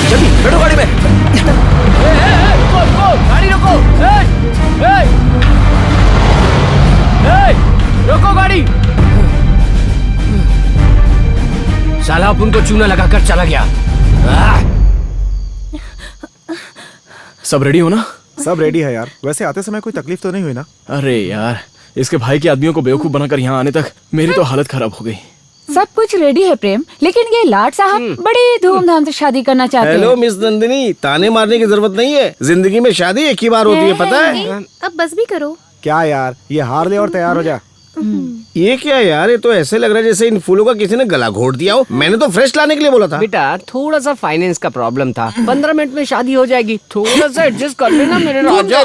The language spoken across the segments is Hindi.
जल्दी बैठो गाड़ी में। रुको, गाड़ी रोको। रोको गाड़ी। साला अपन को चूना लगाकर चला गया। सब रेडी हो ना? सब रेडी है यार। वैसे आते समय कोई तकलीफ तो नहीं हुई ना? अरे यार, इसके भाई के आदमियों को बेवकूफ बनाकर यहाँ आने तक मेरी तो हालत खराब हो गई। सब कुछ रेडी है प्रेम, लेकिन ये लाट साहब बड़ी धूमधाम से शादी करना चाहते हैं। हेलो मिस नंदिनी, ताने मारने की जरूरत नहीं है। जिंदगी में शादी एक ही बार होती है, पता है? अब बस भी करो। क्या यार, ये हार ले और तैयार हो जा। ये क्या यार, ये तो ऐसे लग रहा है जैसे इन फूलों का किसी ने गला घोट दिया हो। मैंने तो फ्रेश लाने के लिए बोला था। बेटा थोड़ा सा फाइनेंस का प्रॉब्लम था, 15 मिनट में शादी हो जाएगी, थोड़ा सा एडजस्ट कर लेना मेरे राजा।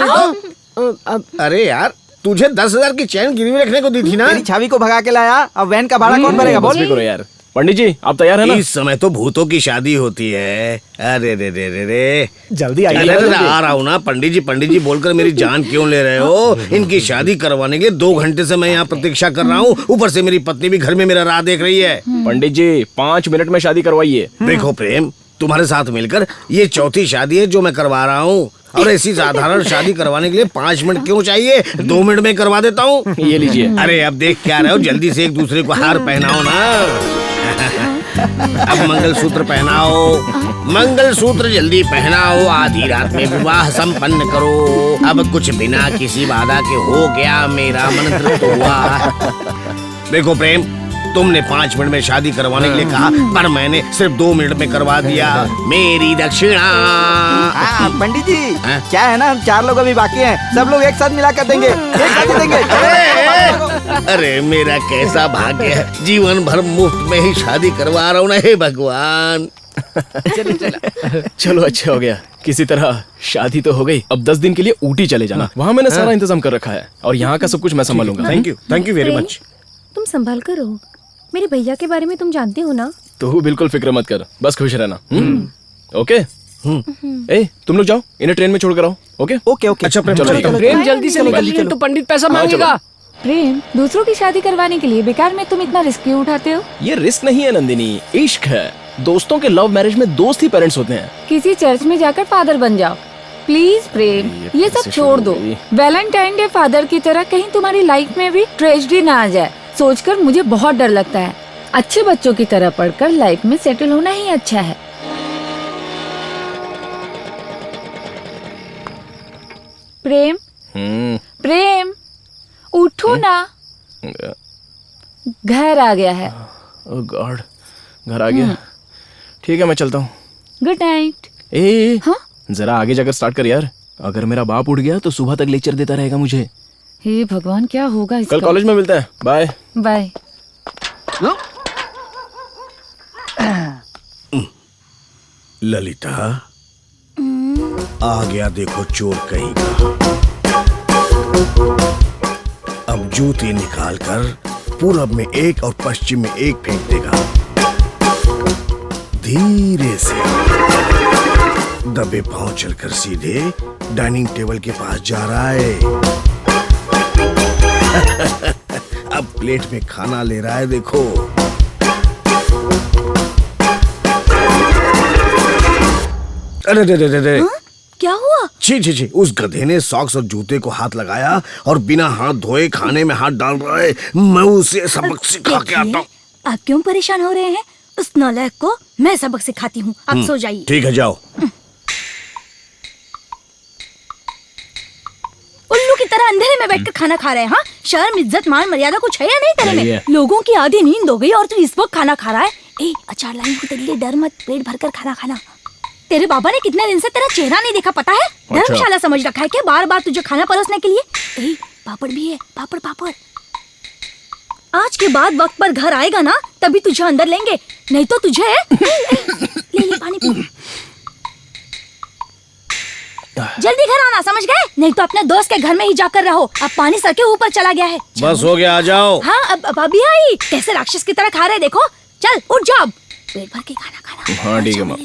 अरे यार, तुझे 10,000 की चैन गिरवी रखने को दी थी ना। तेरी छवि को भगा के लाया, अब वैन का भाड़ा कौन भरेगा? बस भी करो यार। पंडित जी आप तैयार है ना? इस समय तो भूतों की शादी होती है। अरे रे रे रे रे, जल्दी आइए। आ रहा हूँ ना। पंडित जी बोलकर मेरी जान क्यों ले रहे हो? इनकी शादी करवाने के 2 घंटे से मैं यहाँ प्रतीक्षा कर रहा हूँ। ऊपर से मेरी पत्नी भी घर में मेरा राह देख रही है। पंडित जी 5 मिनट में शादी करवाइए। देखो प्रेम, तुम्हारे साथ मिलकर ये चौथी शादी है जो मैं करवा रहा हूँ। और ऐसी साधारण शादी करवाने के लिए 5 मिनट क्यों चाहिए? 2 मिनट में करवा देता हूँ। ये लीजिए। अरे अब देख क्या रहे हो, जल्दी से एक दूसरे को हार पहनाओ ना। अब मंगलसूत्र पहनाओ, मंगलसूत्र जल्दी पहनाओ। आधी रात में विवाह संपन्न करो। अब कुछ बिना किसी बाधा के हो गया, मेरा मन तृप्त हुआ। देखो प्रेम, तुमने 5 मिनट में शादी करवाने के लिए कहा, पर मैंने सिर्फ 2 मिनट में करवा दिया। मेरी दक्षिणा। हाँ, पंडित जी हाँ? क्या है ना, हम 4 लोग अभी बाकी हैं, सब लोग एक साथ मिला कर देंगे, एक साथ ही देंगे। अरे मेरा कैसा भाग्य है, जीवन भर मुफ्त में ही शादी करवा रहा हूँ ना। हे भगवान। चलो अच्छा हो गया, किसी तरह शादी तो हो गई। अब 10 दिन के लिए ऊटी चले जाना, वहाँ मैंने सारा इंतजाम कर रखा है और यहाँ का सब कुछ मैं संभालूंगा। Thank you very much. तुम संभाल कर रहो। मेरे भैया के बारे में तुम जानते हो ना? तो बिल्कुल फिक्र मत कर, बस खुश रहना। ओके। ए तुम लोग जाओ, इन्हें ट्रेन में छोड़ कर आओ। Okay okay okay. अच्छा प्रेम, चलो, चलो। प्रेम जल्दी से निकल लीजिए, तो पंडित पैसा मांगेगा। प्रेम, दूसरों की शादी करवाने के लिए बेकार में तुम इतना रिस्क क्यों उठाते हो? ये रिस्क नहीं है नंदिनी, इश्क है। दोस्तों के लव मैरिज में दोस्त ही पेरेंट्स होते हैं। किसी चर्च में जाकर फादर बन जाओ प्लीज। प्रेम, ये सब छोड़ दो। वैलेंटाइन डे फादर की तरह कहीं तुम्हारी लाइफ में भी ट्रेजेडी ना आ जाए, सोचकर मुझे बहुत डर लगता है। अच्छे बच्चों की तरह पढ़कर लाइफ में सेटल होना ही अच्छा है। प्रेम, प्रेम उठो ना, घर आ गया है। ओह गॉड, घर आ गया। ठीक है मैं चलता हूँ। Good night. ए हाँ? जरा आगे जाकर स्टार्ट कर यार, अगर मेरा बाप उठ गया तो सुबह तक लेक्चर देता रहेगा मुझे। हे भगवान, क्या होगा इसका? कल कॉलेज में मिलते हैं, बाय बाय। ललिता, आ गया देखो चोर कहीं का। अब जूते निकालकर पूरब में एक और पश्चिम में एक फेंक देगा। धीरे से दबे पांव चलकर सीधे डाइनिंग टेबल के पास जा रहा है। अब प्लेट में खाना ले रहा है, देखो। अरे क्या हुआ? छी छी छी, उस गधे ने सॉक्स और जूते को हाथ लगाया और बिना हाथ धोए खाने में हाथ डाल रहा है। मैं उसे सबक सिखा के आता हूँ। आप क्यों परेशान हो रहे हैं? उस नालायक को मैं सबक सिखाती हूँ, आप सो जाइए। ठीक है, जाओ। उल्लू की तरह अंधेरे में बैठकर खाना खा रहे हैं। हाँ, शर्म इज्जत मान मर्यादा कुछ है या नहीं तेरे नहीं में? है। लोगों की आधी नींद हो गई और तू इस वक्त खाना खा रहा है। ए, अचार लाई हूँ तेरे लिए, डर मत, पेट भरकर खाना खाना। तेरे बाबा ने कितने दिन से तेरा चेहरा नहीं देखा, पता है? धर्मशाला समझ रखा है क्या बार बार तुझे खाना परोसने के लिए? ए, पापड़ भी है, पापड़ पापड़। आज के बाद वक्त पर घर आएगा ना, तभी तुझे अंदर लेंगे, नहीं तो तुझे ले ले पानी पी। जल्दी घर आना, समझ गए? नहीं तो अपने दोस्त के घर में ही जाकर रहो। अब पानी सर के ऊपर चला गया है। बस हो गया, आ जाओ। हाँ, अब अभी आई। कैसे राक्षस की तरह खा रहे, देखो। चल उठ जाओ, पेट भर के खाना खाना। हाँ ठीक है माँ।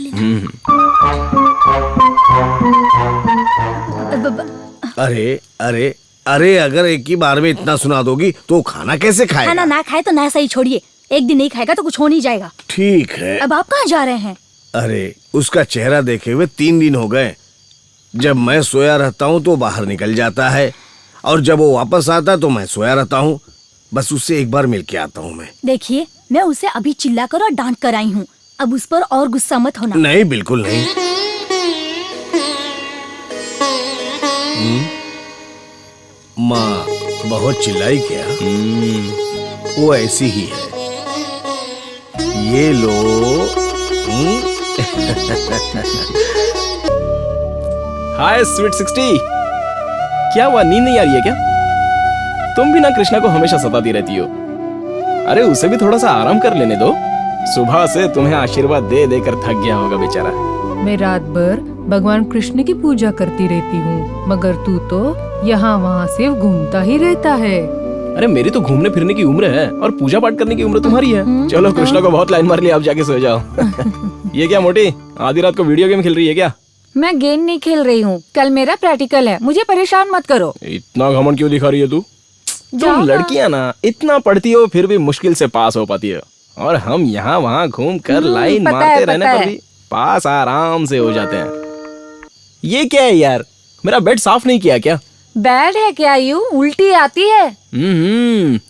अरे अरे अरे, अगर एक ही बार में इतना सुना दोगी तो खाना कैसे खाएगा? खाना ना खाए तो ना सही, छोड़िए। एक दिन नहीं खाएगा तो कुछ हो नहीं जाएगा। ठीक है। अब आप कहाँ जा रहे हैं? अरे, उसका चेहरा देखे हुए 3 दिन हो गए। जब मैं सोया रहता हूँ तो बाहर निकल जाता है, और जब वो वापस आता तो मैं सोया रहता हूँ। बस उससे एक बार मिल के आता हूँ मैं। देखिए, मैं उसे अभी चिल्ला कर और डांट कर आई हूँ। अब उस पर और गुस्सा मत होना। नहीं, बिल्कुल नहीं। माँ बहुत चिल्लाई क्या? वो ऐसी ही है। ये लो। हाय स्वीट 60, क्या हुआ, नींद नहीं आ रही है क्या? तुम भी ना कृष्णा को हमेशा सताती रहती हो। अरे उसे भी थोड़ा सा आराम कर लेने दो। सुबह से तुम्हें आशीर्वाद दे देकर थक गया होगा बेचारा। मैं रात भर भगवान कृष्ण की पूजा करती रहती हूँ, मगर तू तो यहाँ वहाँ सिर्फ घूमता ही रहता है। अरे मेरी तो घूमने फिरने की उम्र है और पूजा पाठ करने की उम्र तुम्हारी है। चलो कृष्णा को बहुत लाइन मार लिया, आप जाके सो जाओ। ये क्या मोटी, आधी रात को वीडियो गेम खेल रही है क्या? मैं गेम नहीं खेल रही हूँ, कल मेरा प्रैक्टिकल है, मुझे परेशान मत करो। इतना घमंड क्यों दिखा रही है तू? तुम लड़कियां ना इतना पढ़ती हो फिर भी मुश्किल से पास हो पाती हो, और हम यहाँ वहाँ घूम कर लाइन मारते रहने पर भी पास आराम से हो जाते हैं। ये क्या है यार, मेरा बेड साफ नहीं किया क्या? बैड है क्या यू? उल्टी आती है।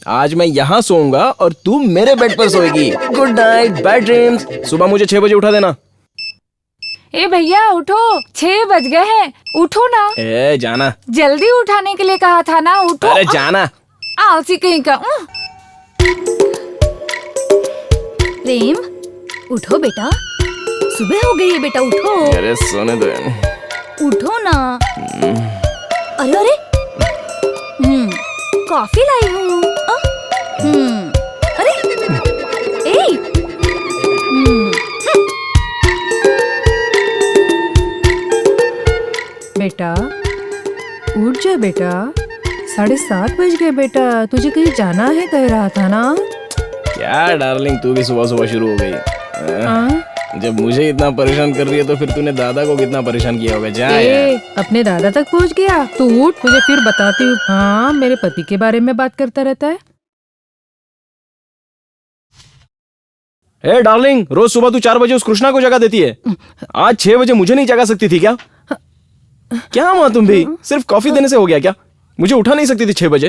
आज मैं यहाँ सोऊंगा और तू मेरे बेड पर सोएगी। Good night, bad dreams. सुबह मुझे 6 बजे उठा देना। ए भैया उठो, 6 बज गए हैं, उठो ना। ए जाना। जल्दी उठाने के लिए कहा था ना, उठो। अरे जाना। आलसी कहीं का। प्रेम, उठो बेटा, सुबह हो गई है बेटा, उठो। अरे सोने दो। उठो ना। अरे अरे, कॉफी लाई हूँ। अरे, ए, बेटा उठ जा बेटा, 7:30 बज गए बेटा, तुझे कहीं जाना है कह रहा था ना। क्या डार्लिंग, तू भी सुबह सुबह शुरू हो गई। हाँ? जब मुझे इतना परेशान कर रही है तो फिर तूने दादा को कितना परेशान किया होगा। जा यार। अपने दादा तक पहुंच गया? तू उठ, तुझे फिर बताती हूँ। हाँ, मेरे पति के बारे में बात करता रहता है। ए डार्लिंग, रोज सुबह तू 4 बजे उस कृष्णा को जगा देती है। आज 6 बजे मुझे नहीं जगा सकती थी क्या? क्या माँ तुम भी, सिर्फ कॉफी देने से हो गया क्या? मुझे उठा नहीं सकती थी 6 बजे?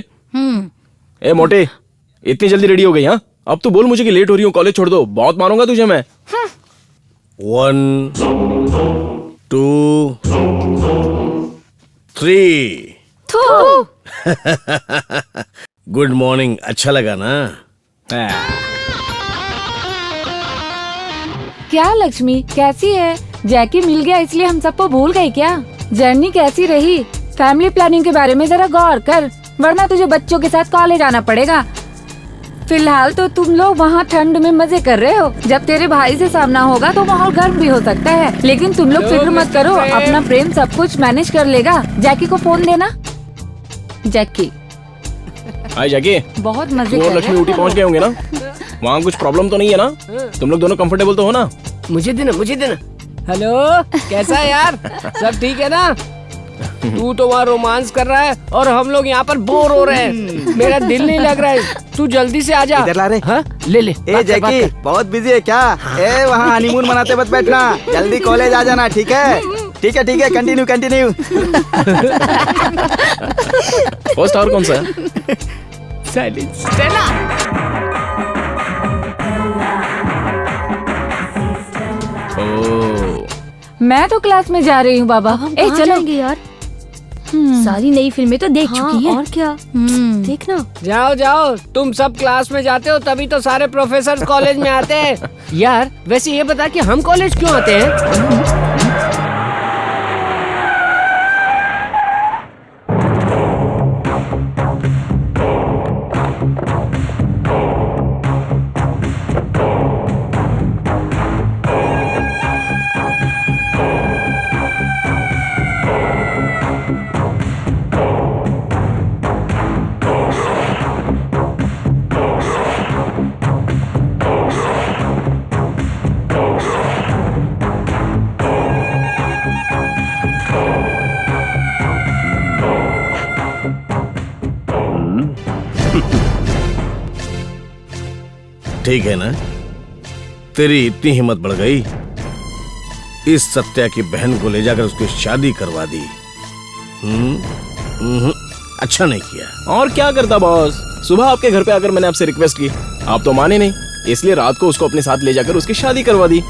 ए मोटे, इतनी जल्दी रेडी हो गई? हाँ, अब तू बोल मुझे कि लेट हो रही हूँ, कॉलेज छोड़ दो, बहुत मारूंगा तुझे मैं। 1 2 3। गुड मॉर्निंग, अच्छा लगा ना? क्या लक्ष्मी, कैसी है? जैकी मिल गया इसलिए हम सबको भूल गई क्या? जर्नी कैसी रही? फैमिली प्लानिंग के बारे में जरा गौर कर, वरना तुझे बच्चों के साथ कॉलेज आना पड़ेगा। फिलहाल तो तुम लोग वहाँ ठंड में मजे कर रहे हो, जब तेरे भाई से सामना होगा तो माहौल गर्म भी हो सकता है। लेकिन तुम लोग फिक्र मत करो, अपना प्रेम सब कुछ मैनेज कर लेगा। जैकी को फोन देना। जैकी। हाय जैकी। बहुत मजे तू कर और लक्ष्मी ऊटी पहुंच गए होंगे ना? वहाँ कुछ प्रॉब्लम तो नहीं है ना? तुम लोग दोनों कंफर्टेबल तो हो ना? मुझे देना, मुझे देना। हेलो, कैसा है यार? सब ठीक है ना? तू तो वहाँ रोमांस कर रहा है और हम लोग यहाँ पर बोर हो रहे हैं। मेरा दिल नहीं लग रहा है, तू जल्दी से आजा। इधर ला रे। हाँ? ले ले। ए जैकी, बहुत बिजी है क्या? ए वहाँ हनीमून मनाते मत बैठना, जल्दी कॉलेज आ जाना, ठीक है? ठीक है ठीक है, कंटिन्यू कंटिन्यू। फर्स्ट आवर कौन सा है? Silence, Stella. मैं तो क्लास में जा रही हूँ बाबा। ए चलो यार, सारी नई फिल्में तो देख चुकी हैं। और क्या देखना। जाओ जाओ, तुम सब क्लास में जाते हो तभी तो सारे प्रोफेसर कॉलेज में आते हैं। यार वैसे ये बता कि हम कॉलेज क्यों आते हैं? ठीक है ना? तेरी इतनी हिम्मत बढ़ गई, इस सत्या की बहन को ले जाकर उसकी शादी करवा दी। अच्छा नहीं किया। और क्या करता बॉस, सुबह आपके घर पे आकर मैंने आपसे रिक्वेस्ट की, आप तो माने नहीं, इसलिए रात को उसको अपने साथ ले जाकर उसकी शादी करवा दी।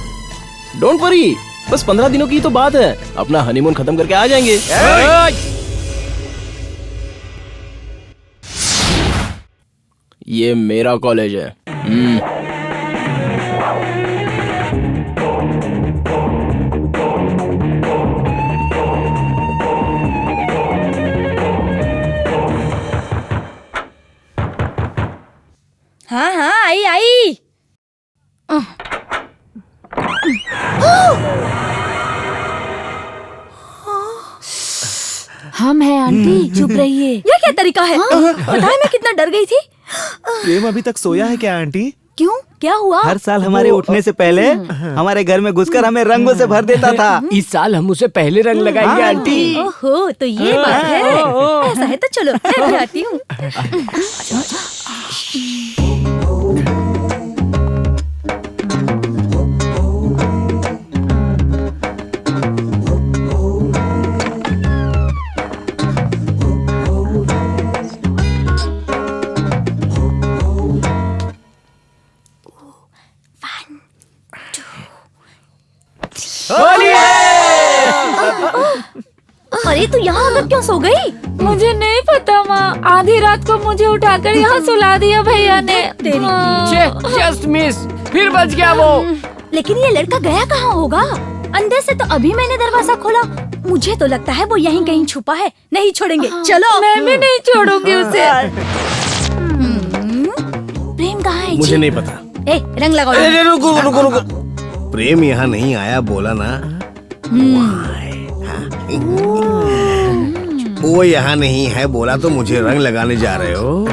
डोंट वरी, बस 15 दिनों की तो बात है, अपना हनीमून खत्म करके आ जाएंगे। ये मेरा कॉलेज है। हाँ हाँ, आई आई। हम हैं आंटी, चुप रहिए। ये क्या तरीका है? पता है मैं कितना डर गई थी। प्रेम अभी तक सोया है क्या आंटी? क्यों, क्या हुआ? हर साल हमारे उठने से पहले हमारे घर में घुसकर हमें रंगों से भर देता था। इस साल हम उसे पहले रंग लगाएंगे आंटी। ओहो, तो ये बात है। ऐसा है तो चलो मैं भी आती हूँ। वक्त क्यों सो गई? मुझे नहीं पता माँ, आधी रात को मुझे उठाकर यहाँ सुला दिया भैया ने। जस्ट मिस, फिर बच गया वो। लेकिन ये लड़का गया कहाँ होगा? अंदर से तो अभी मैंने दरवाजा खोला। मुझे तो लगता है वो यहीं कहीं छुपा है, नहीं छोड़ेंगे। चलो। मैं भी नहीं छोड़ूंगी उसे। प्रेम कहाँ है? मुझे नहीं पता। ए, रंग लगाओ। रुको रुको रुको। प्रेम यहाँ नहीं आया बोला ना। वो यहाँ नहीं है बोला तो मुझे रंग लगाने जा रहे हो?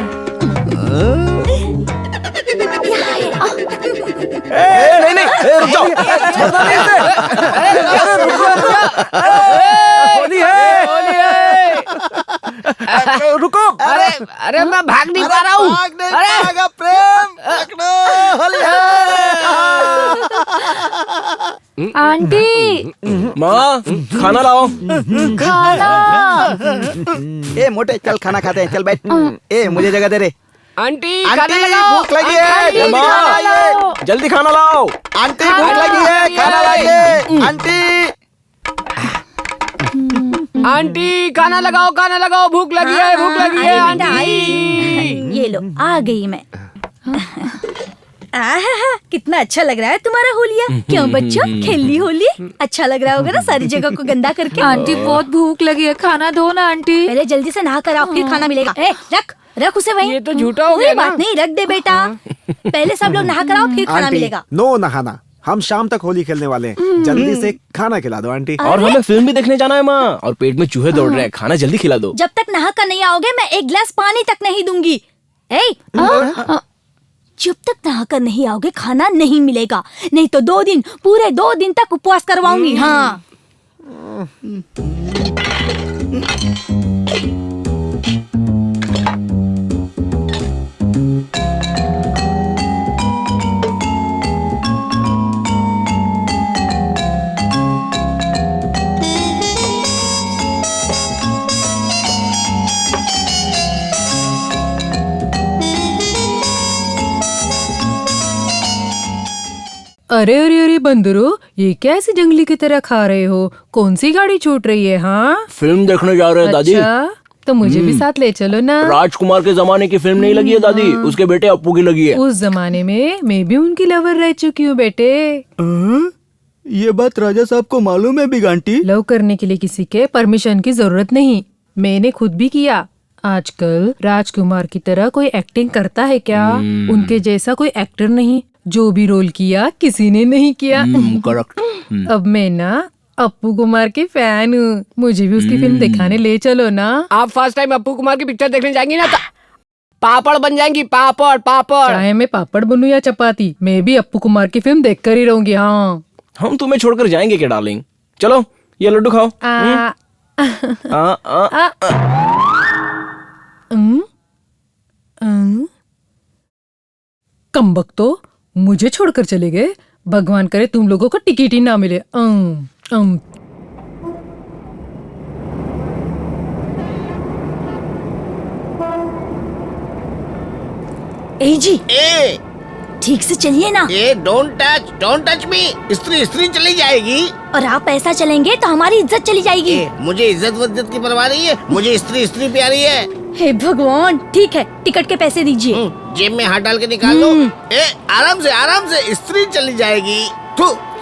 नहीं, रुक जाओ। होली है। रुको। अरे मैं भाग नहीं पा रहा हूँ। अरे प्रेम पकड़ो, होली आंटी माँ खाना लाओ। खाना। ए मोटे, चल खाना खाते हैं, चल बैठ। ए मुझे जगह दे रे। आंटी आंटी खाना लगाओ। भूख लगी है, आंटी, जल्दी माँ, खाना लाइए। जल्दी खाना लाओ। आंटी भूख लगी है, खाना लाइए। आंटी आंटी खाना लगाओ, भूख लगी है, भूख लगी है आंटी। ये लो, आ गई मैं। आहा, कितना अच्छा लग रहा है तुम्हारा होलिया। क्यों बच्चों, खेल ली होली? अच्छा लग रहा होगा ना सारी जगह को गंदा करके। आंटी बहुत भूख लगी है, खाना दो ना आंटी। पहले जल्दी से नहा कर आओ, फिर खाना मिलेगा। ए, रख उसे वहीं। ये तो झूठा हो कोई गया ना। बात नहीं, रख दे बेटा। पहले सब लोग नहा कर आओ, फिर खाना आंटी मिलेगा। नो नहाना, हम शाम तक होली खेलने वाले हैं। जल्दी से खाना खिला दो आंटी। और हमें फिल्म भी देखने जाना है माँ, और पेट में चूहे दौड़ रहे हैं, खाना जल्दी खिला दो। जब तक नहा कर नहीं आओगे मैं एक गिलास पानी तक नहीं दूंगी। जब तक नहा कर नहीं आओगे खाना नहीं मिलेगा, नहीं तो पूरे 2 दिन तक उपवास करवाऊंगी। हाँ। अरे अरे अरे बंदरो, ये क्या ऐसे जंगली की तरह खा रहे हो? कौन सी गाड़ी छूट रही है? हाँ फिल्म देखने जा रहे हैं दादी। अच्छा, तो मुझे भी साथ ले चलो ना। राजकुमार के जमाने की फिल्म नहीं लगी है दादी, उसके बेटे अप्पू की लगी है। उस जमाने में मैं भी उनकी लवर रह चुकी हूँ बेटे। ये बात राजा साहब को मालूम है बिग आंटी? लव करने के लिए किसी के परमिशन की जरूरत नहीं, मैंने खुद भी किया। आजकल राजकुमार की तरह कोई एक्टिंग करता है क्या? उनके जैसा कोई एक्टर नहीं, जो भी रोल किया किसी ने नहीं किया। करेक्ट। अब मैं ना अप्पू कुमार की फैन हूँ, मुझे भी उसकी फिल्म दिखाने ले चलो ना। आप फर्स्ट टाइम अप्पू कुमार की पिक्चर देखने जाएंगी ना तो पापड़ बन जाएंगी, पापड़। चाहे मैं पापड़ बनूं या चपाती, मैं भी अप्पू कुमार की फिल्म देख कर ही रहूंगी। हाँ, हम तुम्हें छोड़कर जाएंगे क्या डार्लिंग? चलो ये लड्डू खाओ। कमबख्त तो मुझे छोड़कर चले गए। भगवान करे तुम लोगों को टिकट ही ना मिले। ए जी, ए ठीक से चलिए ना। ए डोंट टच मी। स्त्री चली जाएगी। और आप ऐसा चलेंगे तो हमारी इज्जत चली जाएगी। ए, मुझे इज्जत की परवाह नहीं है, मुझे स्त्री प्यारी है। हे भगवान, ठीक है, टिकट के पैसे दीजिए। जेब में हाथ डाल के निकाल लो। आराम से स्त्री चली जाएगी।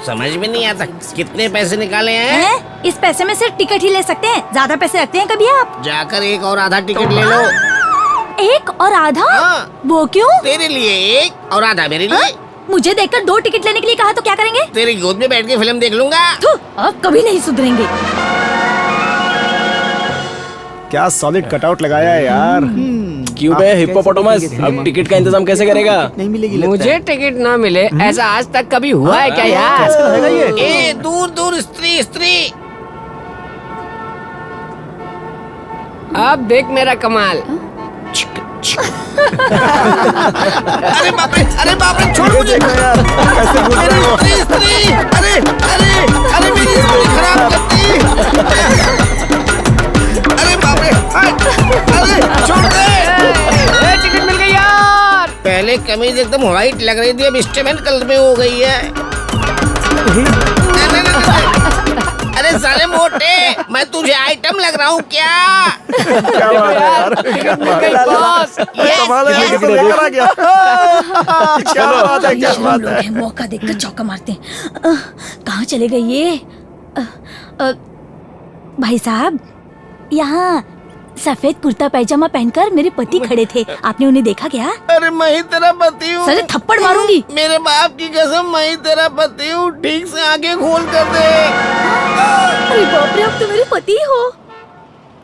समझ में नहीं आता कितने पैसे निकाले हैं? इस पैसे में सिर्फ टिकट ही ले सकते हैं, ज्यादा पैसे रखते हैं कभी आप? जाकर एक और आधा टिकट ले लो। एक और आधा? हाँ। वो क्यों? तेरे लिए एक और आधा मेरे लिए। मुझे देखकर 2 टिकट लेने के लिए कहा तो क्या करेंगे? तेरी गोद में बैठ के फिल्म देख लूंगा। अब कभी नहीं सुधरेंगे। क्या सॉलिड कटआउट लगाया है यार। क्यों बे हिप्पोपोटामस, अब टिकट का इंतजाम कैसे करेगा? नहीं मिलेगी लगता मुझे है। टिकट ना मिले ऐसा आज तक कभी हुआ है क्या यार? ए दूर स्त्री। अब देख मेरा कमाल। अरे बाप रे छोड़ मुझे। मेरी स्त्री। अरे मेरी स्त्री खराब करती। अरे बाप रे, अरे छोड़ दे। टिकट मिल गई यार। पहले कमीज एकदम व्हाइट लग रही थी, अब स्टेमन कलर में हो गई है। अरे साले मोटे, मैं तुझे आइटम लग रहा हूँ क्या? क्या बात है यार, क्या बात है बॉस कमाल है, ये तो लेकर आ गया। क्या बात है, क्या हम बात लोग है। हैं, मौका देखकर चौका मारते हैं। कहाँ चले गए ये? भाई साहब, यहाँ सफेद कुर्ता पैजामा पहनकर मेरे पति खड़े थे, आपने उन्हें देखा क्या? अरे मैं ही तेरा पति हूँ। सर थप्पड़ मारूंगी। मेरे बाप की कसम, मैं ही तेरा पति हूँ। ठीक से आंखें खोल कर दे। अरे बाप रे, अब तो मेरे पति हो।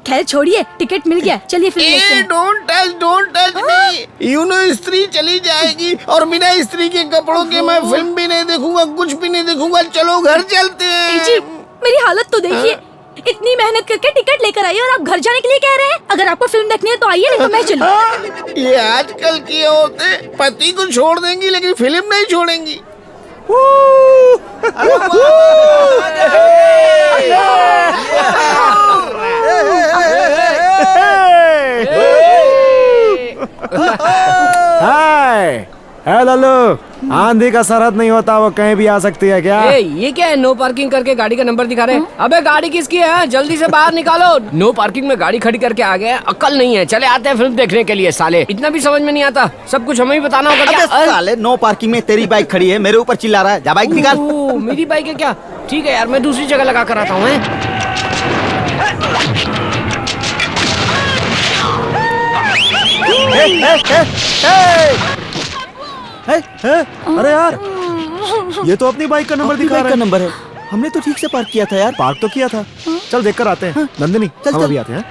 खैर छोड़िए, टिकट मिल गया, चलिए फिल्म देखते हैं। Don't touch me. You know स्त्री चली जाएगी और बिना स्त्री के कपड़ों के मैं फिल्म भी नहीं देखूंगा, कुछ भी नहीं देखूंगा। चलो घर चलते ए जी, हैं। मेरी हालत तो देखिए। इतनी मेहनत करके टिकट लेकर आई और आप घर जाने के लिए कह रहे हैं? अगर आपको फिल्म देखनी है तो आइए, नहीं तो मैं चलूं। ये आजकल की औरतें पति को छोड़ देंगी लेकिन फिल्म नहीं छोड़ेंगी। हाय लल्लू, आंधी का सरहद नहीं होता, वो कहीं भी आ सकती है क्या? ये क्या है, नो पार्किंग करके गाड़ी का नंबर दिखा रहे हैं? अबे गाड़ी किसकी है, जल्दी से बाहर निकालो। नो पार्किंग में गाड़ी खड़ी करके आ गए, अक्ल नहीं है। चले आते हैं फिल्म देखने के लिए। साले इतना भी समझ में नहीं आता, सब कुछ हमें ही बताना होगा क्या? अबे साले, नो पार्किंग में तेरी बाइक खड़ी है, मेरे ऊपर चिल्ला रहा है। जा बाइक निकाल। मेरी बाइक है क्या? ठीक है यार, मैं दूसरी जगह लगा कर आता हूँ। अरे यार, ये तो अपनी बाइक का नंबर अपनी दिखा बाइक रहा का है। नंबर है। हमने तो ठीक से पार्क किया था यार। पार्क तो किया था। चल देख कर आते हैं। नंदिनी, चल, हम चल। अभी आते हैं।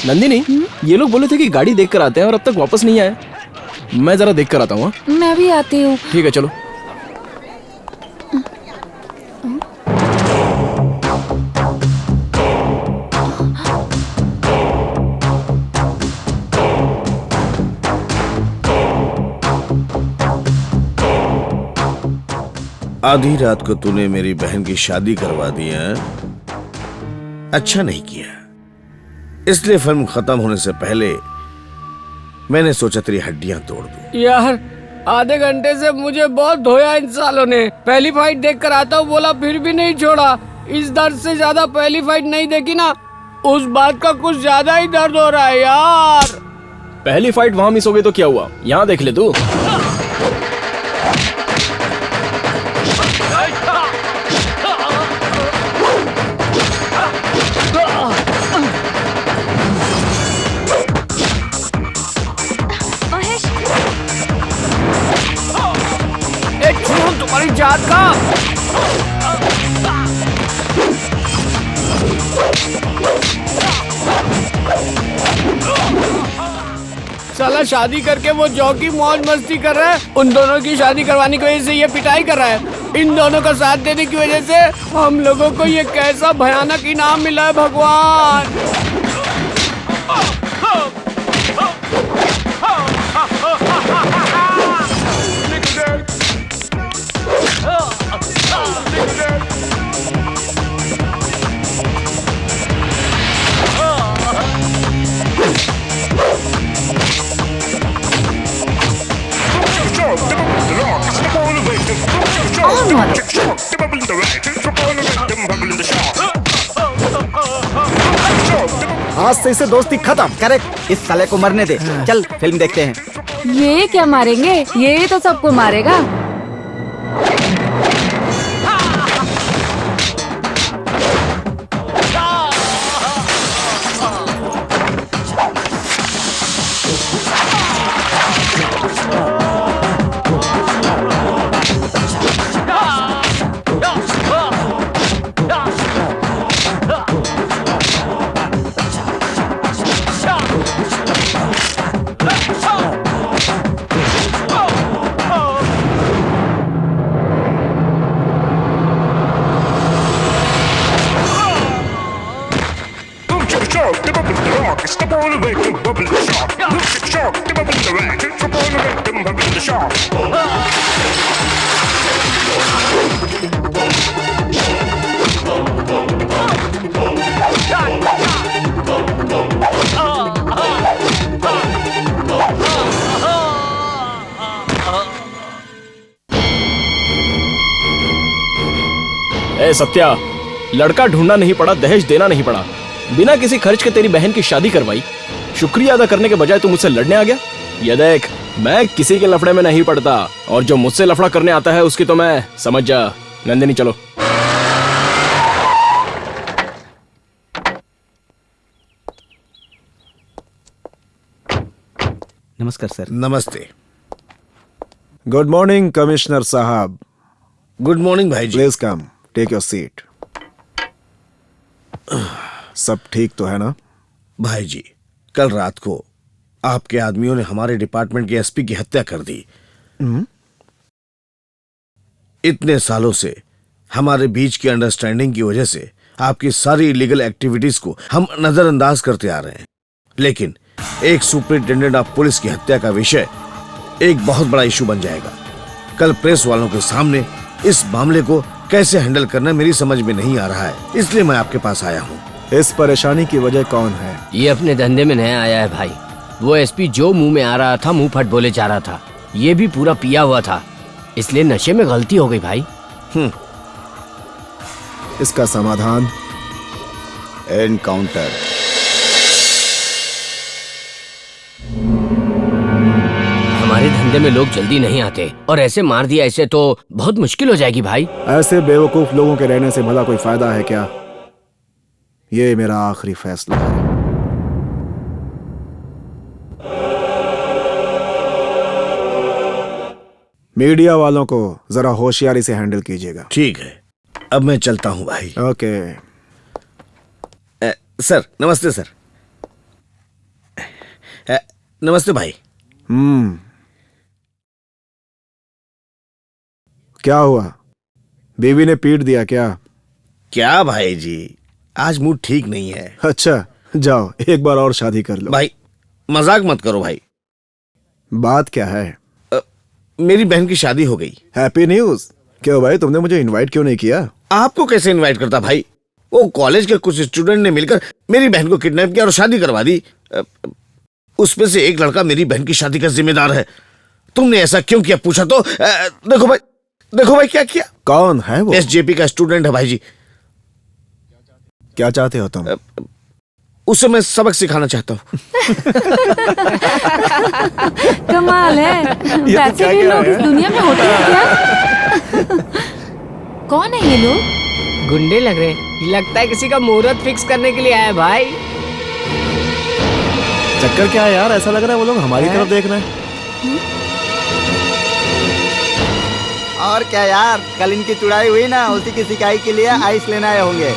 नंदिनी, ये लोग बोले थे कि गाड़ी देख कर आते हैं और अब तक वापस नहीं आए। मैं जरा देख कर आता हूँ। मैं भी आती हूँ। ठीक है चलो। आधी रात को तूने मेरी बहन की शादी करवा दी है। अच्छा नहीं किया, इसलिए फिल्म खत्म होने से पहले मैंने सोचा तेरी हड्डियां तोड़ दूं। यार आधे घंटे से मुझे बहुत धोया इन सालों ने। पहली फाइट देख कर आता हूँ बोला, फिर भी नहीं छोड़ा। इस दर्द से ज्यादा पहली फाइट नहीं देखी ना, उस बात का कुछ ज्यादा ही दर्द हो रहा है यार। पहली फाइट वहां मिस हो गई तो क्या हुआ, यहाँ देख ले तू। तुम्हारी जात का साला शादी करके वो जॉकी मौज मस्ती कर रहा है। उन दोनों की शादी करवाने की वजह से ये पिटाई कर रहा है। इन दोनों का साथ देने की वजह से हम लोगों को ये कैसा भयानक इनाम मिला है भगवान। आज से इसे दोस्ती खत्म। करेक्ट, इस साले को मरने दे। चल फिल्म देखते हैं। ये क्या मारेंगे, ये तो सबको मारेगा। Step on the way to bubble the shark. Look at shark, step up in the right. Step on the way to bubble the shark. Satya, लड़का ढूंढना नहीं पड़ा, दहेज देना नहीं पड़ा, बिना किसी खर्च के तेरी बहन की शादी करवाई। शुक्रिया अदा करने के बजाय तू मुझसे लड़ने आ गया। ये देख, मैं किसी के लफड़े में नहीं पड़ता, और जो मुझसे लफड़ा करने आता है उसकी तो मैं समझ जा। नंदिनी चलो। नमस्कार सर। नमस्ते। गुड मॉर्निंग कमिश्नर साहब। गुड मॉर्निंग भाई जी। Please come, take your seat. सब ठीक तो है ना? भाई जी, कल रात को आपके आदमियों ने हमारे डिपार्टमेंट के एसपी की हत्या कर दी। इतने सालों से हमारे बीच की अंडरस्टैंडिंग की वजह से आपकी सारी इलीगल एक्टिविटीज को हम नजरअंदाज करते आ रहे हैं, लेकिन एक सुपरिटेंडेंट ऑफ पुलिस की हत्या का विषय एक बहुत बड़ा इशू बन जाएगा। कल प्रेस वालों के सामने इस मामले को कैसे हैंडल करना मेरी समझ में नहीं आ रहा है, इसलिए मैं आपके पास आया हूँ। इस परेशानी की वजह कौन है? ये अपने धंधे में नया आया है भाई। वो एसपी जो मुंह में आ रहा था मुंह फट बोले जा रहा था। ये भी पूरा पिया हुआ था, इसलिए नशे में गलती हो गई भाई। इसका समाधान एनकाउंटर। हमारे धंधे में लोग जल्दी नहीं आते, और ऐसे मार दिया ऐसे तो बहुत मुश्किल हो जाएगी भाई। ऐसे बेवकूफ लोगों के रहने से भला कोई फायदा है क्या? ये मेरा आखिरी फैसला है। मीडिया वालों को जरा होशियारी से हैंडल कीजिएगा। ठीक है, अब मैं चलता हूँ भाई। ओके। सर नमस्ते। सर नमस्ते भाई। क्या हुआ? बीवी ने पीट दिया क्या? क्या भाई जी, आज मूड ठीक नहीं है। अच्छा, जाओ एक बार और शादी कर लो। भाई मजाक मत करो भाई। बात क्या है? मेरी बहन की शादी हो गई। Happy news. क्यों भाई, तुमने मुझे इनवाइट क्यों नहीं किया? आपको कैसे इनवाइट करता भाई? वो कॉलेज के कुछ स्टूडेंट ने मिलकर मेरी बहन को किडनैप किया और शादी करवा दी। उसमें से एक लड़का मेरी बहन की शादी का जिम्मेदार है। तुमने ऐसा क्यों किया पूछा तो देखो भाई क्या किया। कौन है वो? एसजेपी का स्टूडेंट है भाई जी। क्या चाहते हो तुम? उसे मैं सबक सिखाना चाहता हूँ। कमाल है। वैसे भी लोग इस दुनिया में होते हैं क्या? कौन है ये लोग? गुंडे लग रहे, लगता है किसी का मुहूर्त फिक्स करने के लिए आया है भाई। चक्कर क्या है यार? ऐसा लग रहा है वो लोग हमारी तरफ देख रहे हैं। और क्या यार, कल इनकी तुड़ाई हुई ना, उसी की सिकाई के लिए आइस लेने आए होंगे।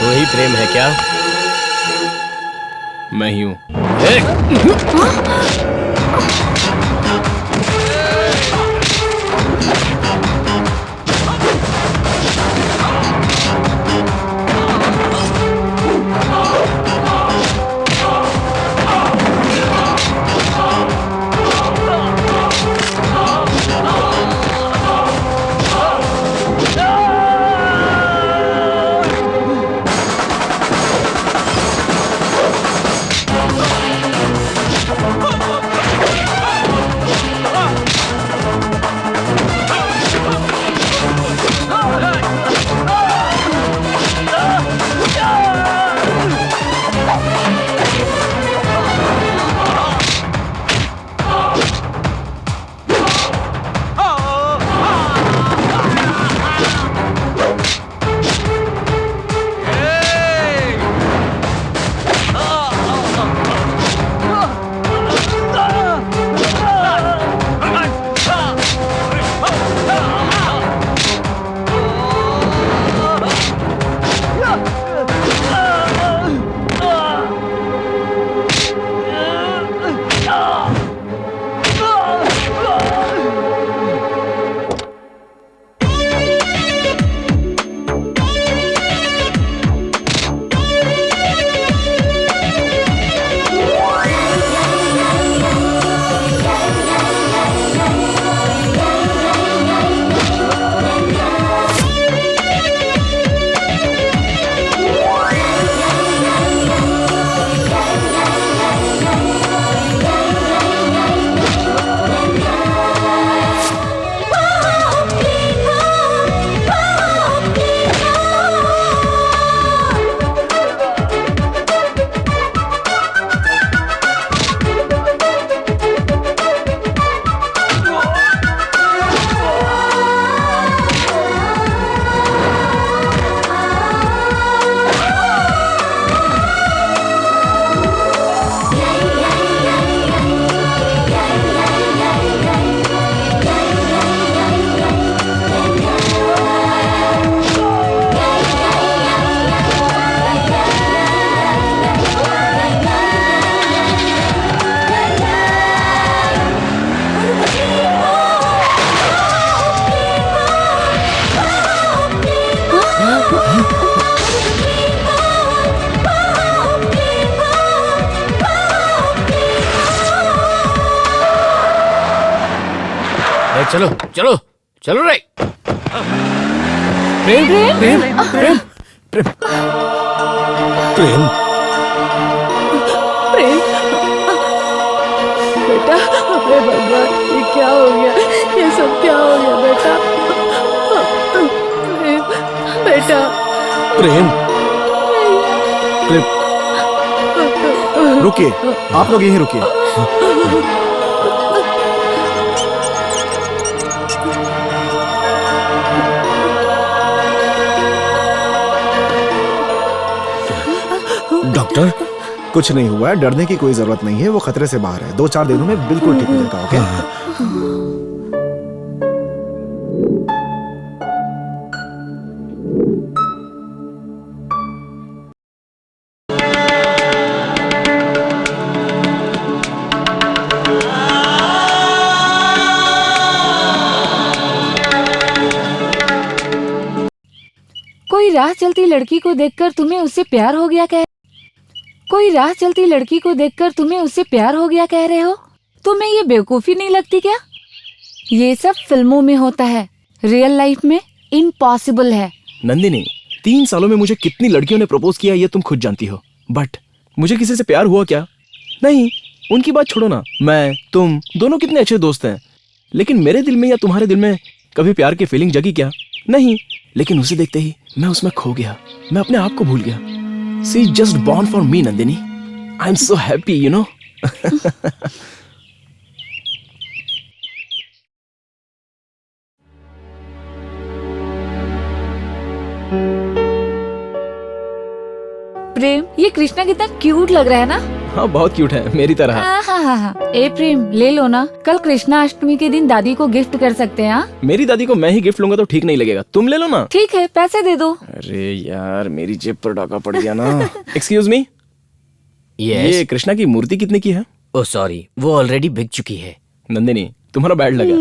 वही प्रेम है क्या? मैं ही हूँ। चलो चलो चलो रे। प्रेम प्रेम प्रेम प्रेम प्रेम प्रेम बेटा, अरे भगवान ये क्या हो गया, ये सब क्या हो गया बेटा। प्रेम बेटा, प्रेम प्रेम रुकिए, आप लोग यहीं रुकिए। डॉक्टर, कुछ नहीं हुआ है, डरने की कोई जरूरत नहीं है, वो खतरे से बाहर है। 2-4 दिनों में बिल्कुल ठीक हो जाएगा। ओके? कोई राह चलती लड़की को देखकर तुम्हें उससे प्यार हो गया कह कोई राह चलती लड़की को देखकर तुम्हें उससे प्यार हो गया कह रहे हो। तुम्हें ये बेवकूफी नहीं लगती क्या? ये सब फिल्मों में होता है, रियल लाइफ में इम्पॉसिबल है। नंदिनी, 3 सालों में मुझे कितनी लड़कियों ने प्रपोज किया ये तुम खुद जानती हो, बट मुझे किसी से प्यार हुआ क्या? नहीं, उनकी बात छोड़ो ना। मैं तुम दोनों कितने अच्छे दोस्त हैं, लेकिन मेरे दिल में या तुम्हारे दिल में कभी प्यार की फीलिंग जगी क्या? नहीं। लेकिन उसे देखते ही मैं उसमें खो गया, मैं अपने आप को भूल गया। She just born for me Nandini. I am so happy, you know. Prem, ये कृष्णा कितना क्यूट लग रहा है ना। हाँ, बहुत क्यूट है, मेरी तरह। हाँ। ए प्रेम, ले लो ना, कल कृष्णा अष्टमी के दिन दादी को गिफ्ट कर सकते हैं। हाँ? मेरी दादी को मैं ही गिफ्ट लूंगा तो ठीक नहीं लगेगा, तुम ले लो ना। ठीक है, पैसे दे दो। अरे यार, मेरी जेब पर डाका पड़ गया ना। Excuse me, yes. ये कृष्णा की मूर्ति कितने की है? ओह सॉरी, वो ऑलरेडी बिक चुकी है। नंदिनी, तुम्हारा बैड लगा।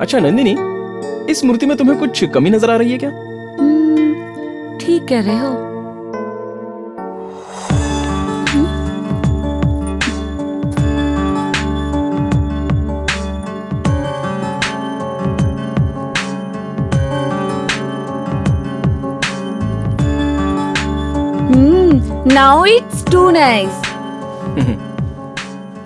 अच्छा नंदिनी, इस मूर्ति में तुम्हें कुछ कमी नजर आ रही है क्या? ठीक कह रहे हो। Now it's too nice.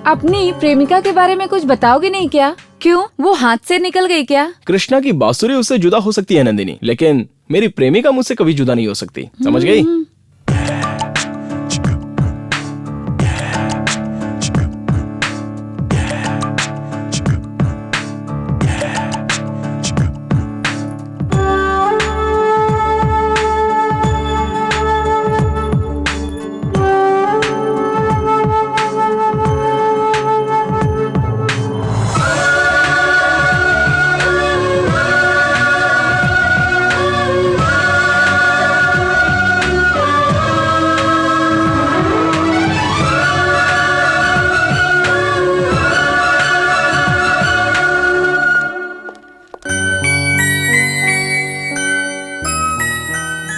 अपनी प्रेमिका के बारे में कुछ बताओगे नहीं क्या? क्यों, वो हाथ से निकल गई क्या? कृष्णा की बांसुरी उससे जुदा हो सकती है नंदिनी, लेकिन मेरी प्रेमिका मुझसे कभी जुदा नहीं हो सकती, समझ गई?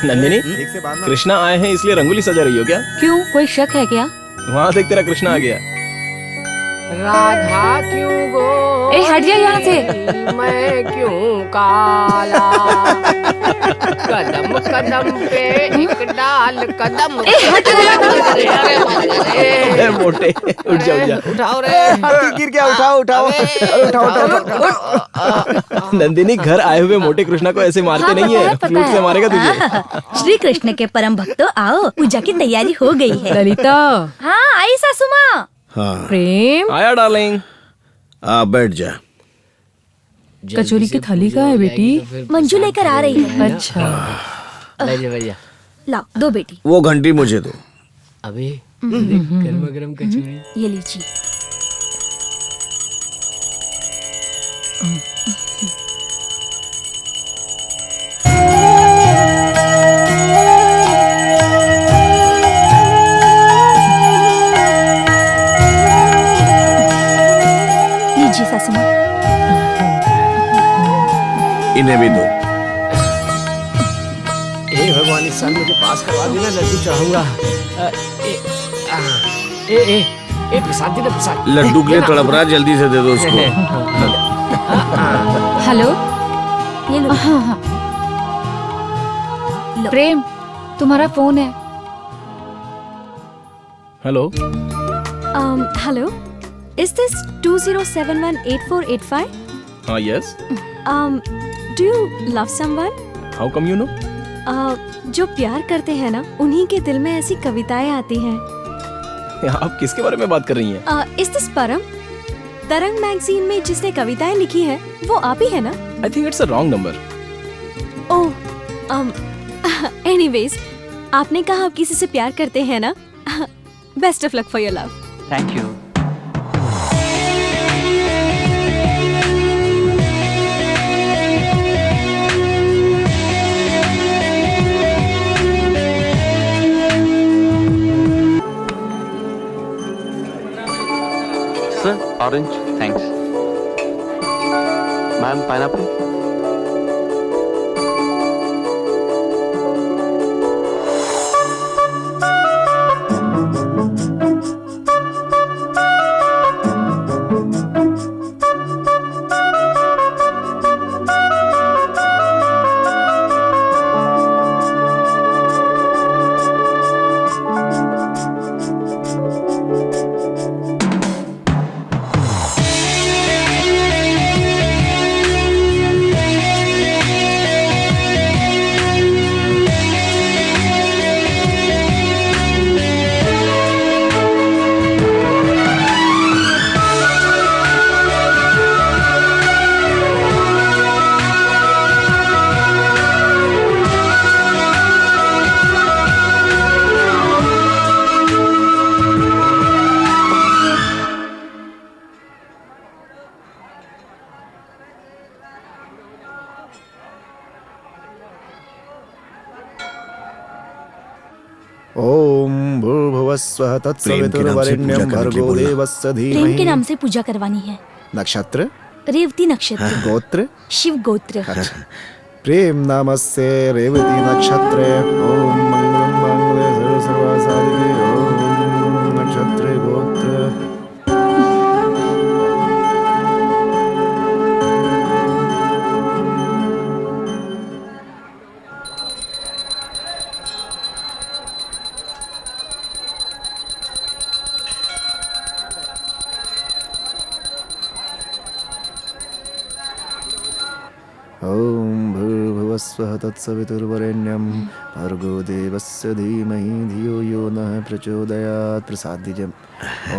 नंदिनी, कृष्णा आए हैं इसलिए रंगोली सजा रही हो क्या? क्यों, कोई शक है क्या? वहाँ देख, तेरा कृष्णा आ गया। राधा क्यों गो, ए हट जा यहाँ से। मैं क्यों काला, कदम कदम पे एक डाल कदम। ए मोटे, उठ जा। उठाओ रे। गिर गया, उठाओ। उठाओ। नंदिनी, घर आए हुए मोटे कृष्णा को ऐसे मारते नहीं है, फ्लूट से मारेगा तुझे। श्री कृष्ण के परम भक्तों, आओ, पूजा की तैयारी हो गई है। ललिता। हाँ, आई सासू माँ। हाँ, प्रेम, आया डार्लिंग। आप बैठ जा। कचौरी की थाली कहाँ है बेटी? मंजू लेकर आ रही है। अच्छा, भैया लाओ, दो बेटी। वो घंटी मुझे दो। अबे गर्मा गर्म कचौरी। ये लीजिए। लीजिए सासू माँ। इन्हें भी दो। हे भगवान, इस साल मुझे पास करवा देना, लड्डू चढ़ाऊंगा। ए प्रसाद दे प्रसाद। लड्डू के लिए तड़प रहा है, जल्दी से दे दो उसको। हेलो। ये लो। हाँ हाँ। प्रेम, तुम्हारा फोन है। हेलो। Hello, is this 20718485? हाँ, yes. Do you love someone? How come you know? जो प्यार करते हैं ना, उन्हीं के दिल में ऐसी कविताएं आती हैं। आप किसके बारे में बात कर रही हैं? इज दिस परम? तरंग मैगजीन में जिसने कविताएं लिखी है वो आप ही है ना? I think it's a wrong number. Oh, anyways, आपने कहा आप किसी से प्यार करते हैं ना? Best of luck for your love. Thank you. Sir, orange, thanks. Ma'am, pineapple? ओम भूर्भुवस्वः तत्सवितुर्वरेण्यं भर्गो देवस्य प्रेम धीमहि। के नाम से पूजा करवानी है। नक्षत्र? रेवती नक्षत्र। गोत्र? शिव गोत्र। प्रेम नामस्य रेवती नक्षत्रे। ओम मंगलम मंगले सर्वसाधिके। ओम नक्षत्रे गोत्र। ओम भूर्भुवस्वः तत्सवितुर्वरेण्यं भर्गो देवस्य धीमहि धियो यो नः प्रचोदयात्। प्रसादिजम्।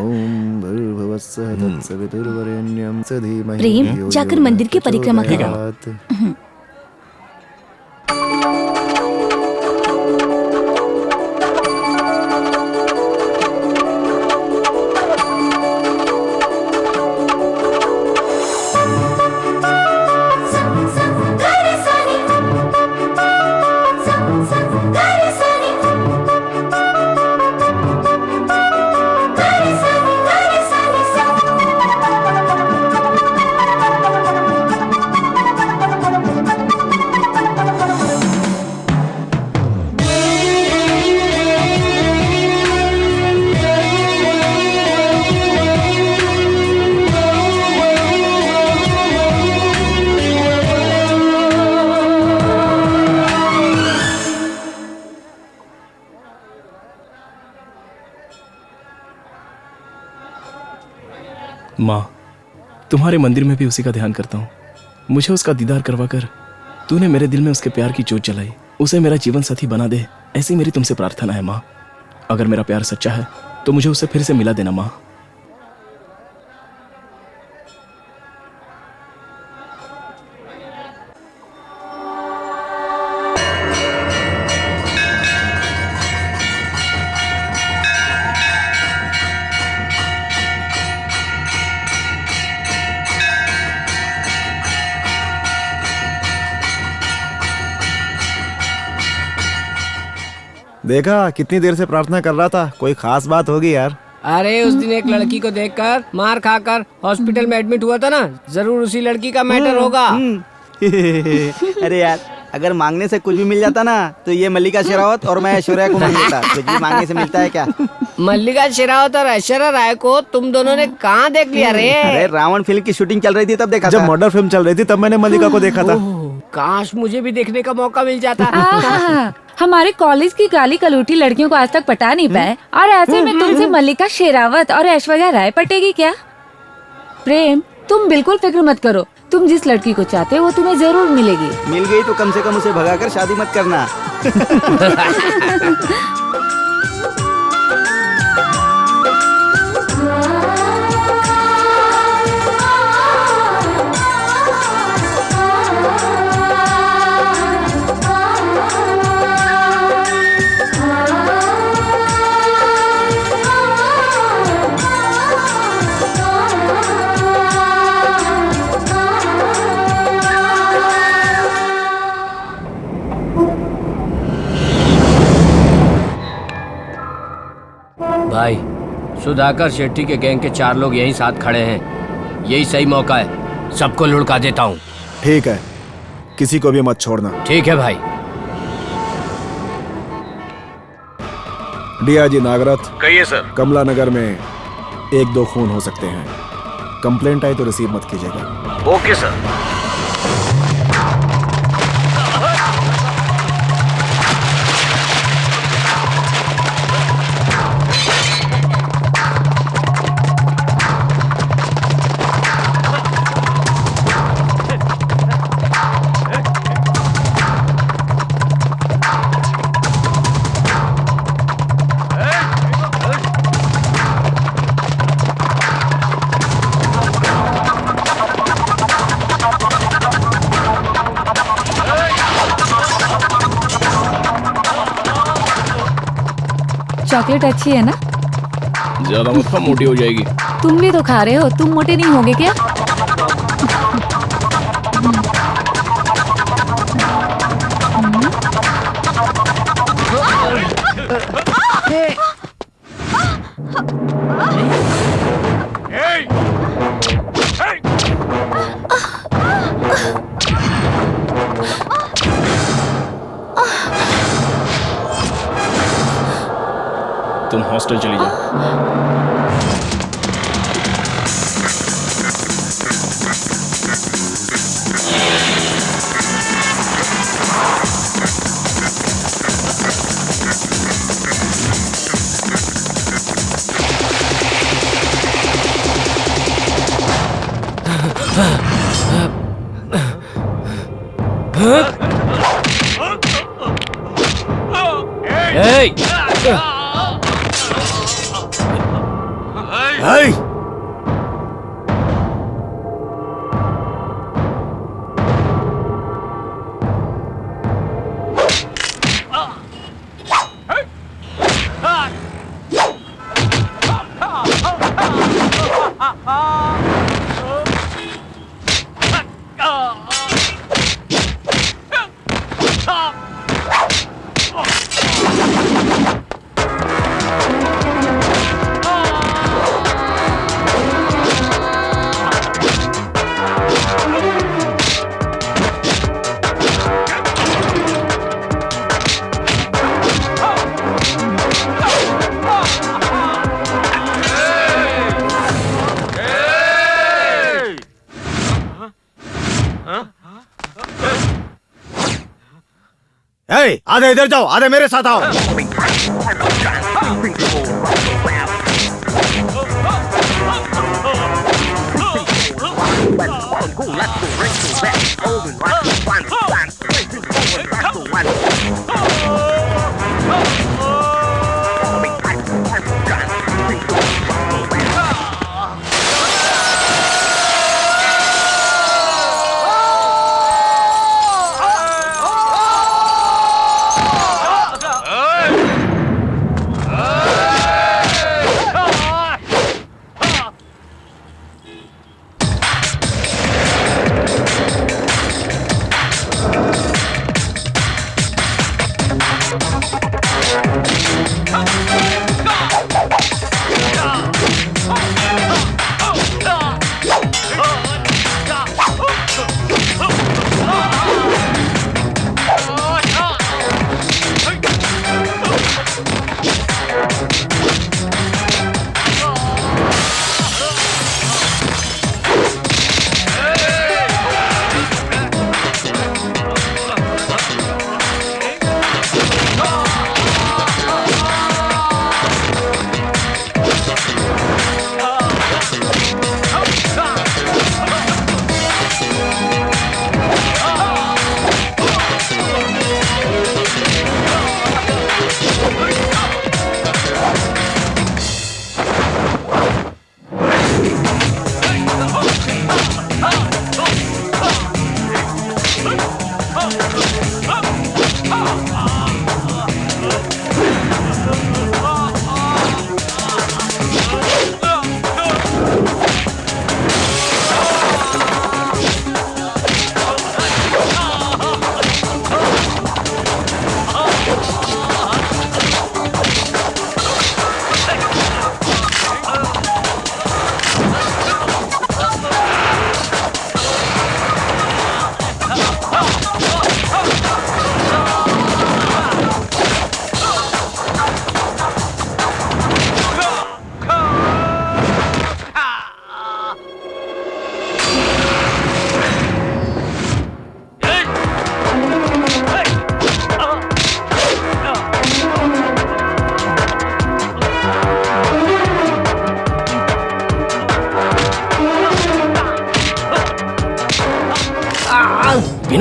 ओम भूर्भुवस्वः तत्सवितुर्वरेण्यं स धीमहि प्रेम, धियो यो जाकर नः मंदिर की परिक्रमा करो। प्रचोदयात्। माँ, तुम्हारे मंदिर में भी उसी का ध्यान करता हूँ। मुझे उसका दीदार करवाकर तूने मेरे दिल में उसके प्यार की जोत जलाई। उसे मेरा जीवन साथी बना दे, ऐसी मेरी तुमसे प्रार्थना है माँ। अगर मेरा प्यार सच्चा है तो मुझे उसे फिर से मिला देना माँ। देखा, कितनी देर से प्रार्थना कर रहा था। कोई खास बात होगी यार। अरे उस दिन एक लड़की को देखकर मार खाकर हॉस्पिटल में एडमिट हुआ था ना, जरूर उसी लड़की का मैटर होगा। अरे यार, अगर मांगने से कुछ भी मिल जाता ना तो ये मल्लिका शेरावत और मैं ऐश्वर्या को मांग लेता। कुछ भी मांगने से मिलता है क्या? मल्लिका शेरावत और ऐश्वर्या राय को तुम दोनों ने कहाँ देख लिया रे? अरे रावण फिल्म की शूटिंग चल रही थी तब देखा जब था। मर्डर फिल्म चल रही थी तब मैंने मल्लिका को देखा था। काश मुझे भी देखने का मौका मिल जाता। हमारे कॉलेज की गाली कलूटी लड़कियों को आज तक पटा नहीं पाए और ऐसे में तुमसे मल्लिका शेरावत और ऐश्वर्या राय पटेगी क्या? प्रेम, तुम बिल्कुल फिक्र मत करो, तुम जिस लड़की को चाहते हो वो तुम्हें जरूर मिलेगी। मिल गई तो कम से कम उसे भगाकर शादी मत करना। भाई, सुधाकर शेट्टी के गैंग के 4 लोग यहीं साथ खड़े हैं। यही सही मौका है, सबको लुढ़का देता हूँ। ठीक है, किसी को भी मत छोड़ना। ठीक है भाई। डीआईजी नागरथ, कहिए सर। कमला नगर में 1-2 खून हो सकते हैं। कंप्लेंट आई तो रिसीव मत कीजिएगा। Okay sir. चॉकलेट अच्छी है ना? ज्यादा मत खा, मोटी हो जाएगी। तुम भी तो खा रहे हो, तुम मोटे नहीं होगे क्या? तुम हॉस्टल चली जाओ। आधे इधर जाओ, आधे मेरे साथ आओ।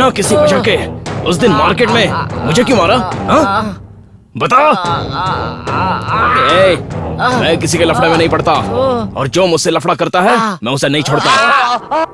बिना किसी वजह के उस दिन मार्केट में मुझे क्यों मारा? हाँ? बता। मैं किसी के लफड़े में नहीं पड़ता, और जो मुझसे लफड़ा करता है मैं उसे नहीं छोड़ता।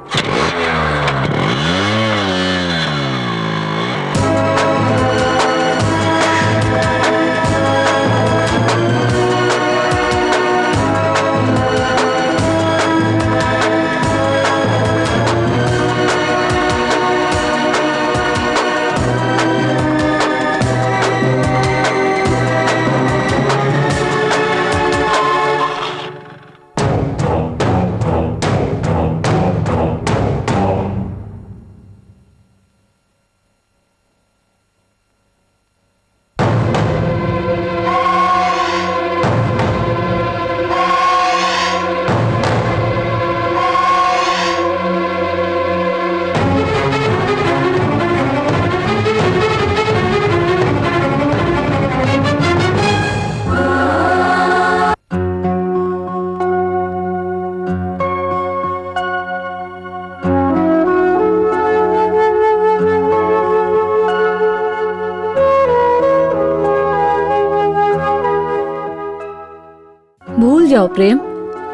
भूल जाओ प्रेम,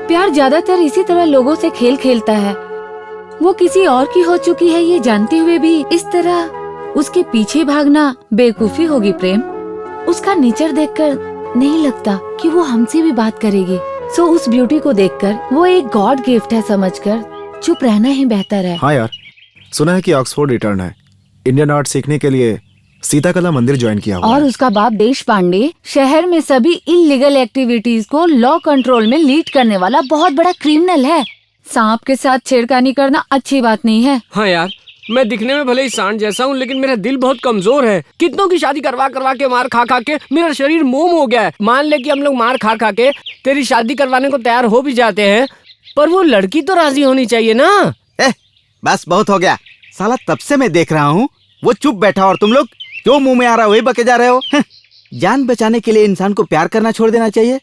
प्यार ज्यादातर इसी तरह लोगों से खेल खेलता है। वो किसी और की हो चुकी है ये जानते हुए भी इस तरह उसके पीछे भागना बेवकूफी होगी प्रेम। उसका नेचर देखकर नहीं लगता कि वो हमसे भी बात करेगी। सो उस ब्यूटी को देखकर वो एक गॉड गिफ्ट है समझकर चुप रहना ही बेहतर है। हाँ यार, सुना है कि ऑक्सफोर्ड रिटर्न है, इंडियन आर्ट सीखने के लिए सीता कला मंदिर ज्वाइन किया हुआ और है। उसका बाप देश पांडे शहर में सभी इलीगल एक्टिविटीज को लॉ कंट्रोल में लीड करने वाला बहुत बड़ा क्रिमिनल है। सांप के साथ छेड़खानी करना अच्छी बात नहीं है। हाँ यार, मैं दिखने में भले ही सांड जैसा हूँ, लेकिन मेरा दिल बहुत कमजोर है। कितनों की शादी करवा करवा के मार खा खा के मेरा शरीर मोम हो गया है। मान ले कि हम लोग मार खा खा के तेरी शादी करवाने को तैयार हो भी जाते हैं, पर वो लड़की तो राजी होनी चाहिए ना। बस बहुत हो गया साला, तब से मैं देख रहा हूँ वो चुप बैठा और तुम लोग जो मुंह में आ रहा है वही बके जा रहे हो। जान बचाने के लिए इंसान को प्यार करना छोड़ देना चाहिए।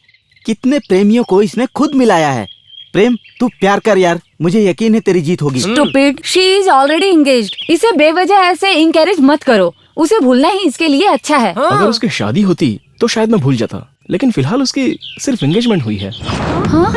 कितने प्रेमियों को इसने खुद मिलाया है। प्रेम, तू प्यार कर यार, मुझे यकीन है तेरी जीत होगी। Stupid, she is already engaged. इसे बेवजह ऐसे इंकरेज मत करो, उसे भूलना ही इसके लिए अच्छा है। अगर उसकी शादी होती तो शायद मैं भूल जाता, लेकिन फिलहाल उसकी सिर्फ एंगेजमेंट हुई है। हाँ?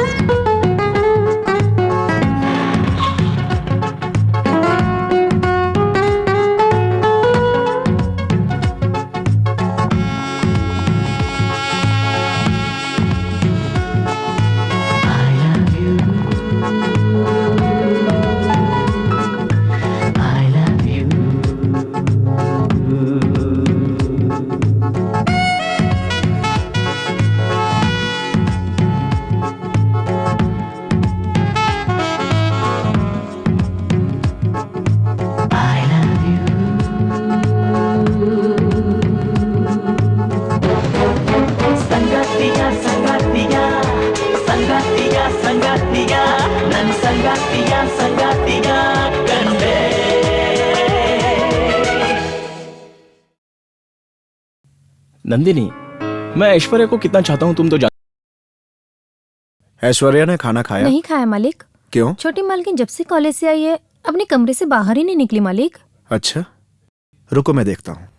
नंदिनी, मैं ऐश्वर्या को कितना चाहता हूँ तुम तो ऐश्वर्या ने खाना खाया? नहीं खाया मालिक। क्यों? छोटी मालकिन जब से कॉलेज से आई है अपने कमरे से बाहर ही नहीं निकली मालिक। अच्छा, रुको मैं देखता हूँ।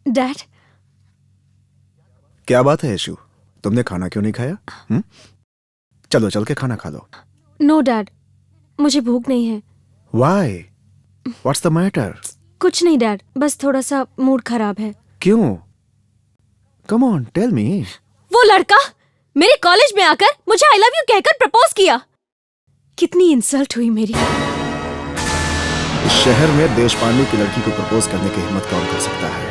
डैड, क्या बात है यशु, तुमने खाना क्यों नहीं खाया? चलो चल के खाना खा लो। नो डैड, मुझे भूख नहीं है। Why? What's the matter? कुछ नहीं डैड, बस थोड़ा सा मूड खराब है। क्यों? Come on, tell me. वो लड़का मेरे कॉलेज में आकर मुझे आई लव यू कहकर प्रपोज किया। कितनी इंसल्ट हुई मेरी। इस शहर में देशपांडे की लड़की को प्रपोज करने की हिम्मत कौन कर सकता है?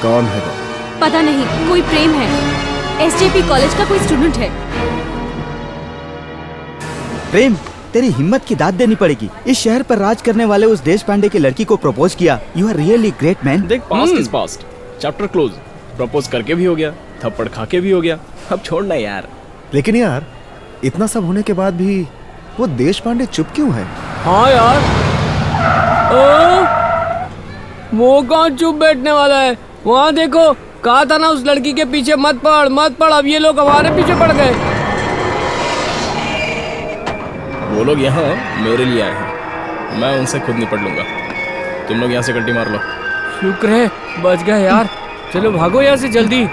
कौन है वो? पता नहीं, कोई प्रेम है। एसजेपी कॉलेज का कोई स्टूडेंट है। प्रेम, तेरी हिम्मत की दाद देनी पड़ेगी। इस शहर पर राज करने वाले उस देश पांडे की लड़की को प्रपोज किया। You are really great man. देख, past is past, chapter close. Propose करके भी हो गया, थप्पड़ खा के भी हो गया, अब छोड़ना यार। लेकिन यार इतना सब होने के बाद भी वो देश पांडे चुप क्यों है? हाँ यार, वो कौन चुप बैठने वाला है? वहाँ देखो, कहा था ना उस लड़की के पीछे मत पड़ मत पड़। अब ये लोग हमारे पीछे पड़ गए। वो लोग यहाँ मेरे लिए आए हैं, मैं उनसे खुद निपट लूंगा। तुम लोग यहाँ से कल्टी मार लो। शुक्र है बच गए यार। चलो भागो यहाँ से जल्दी।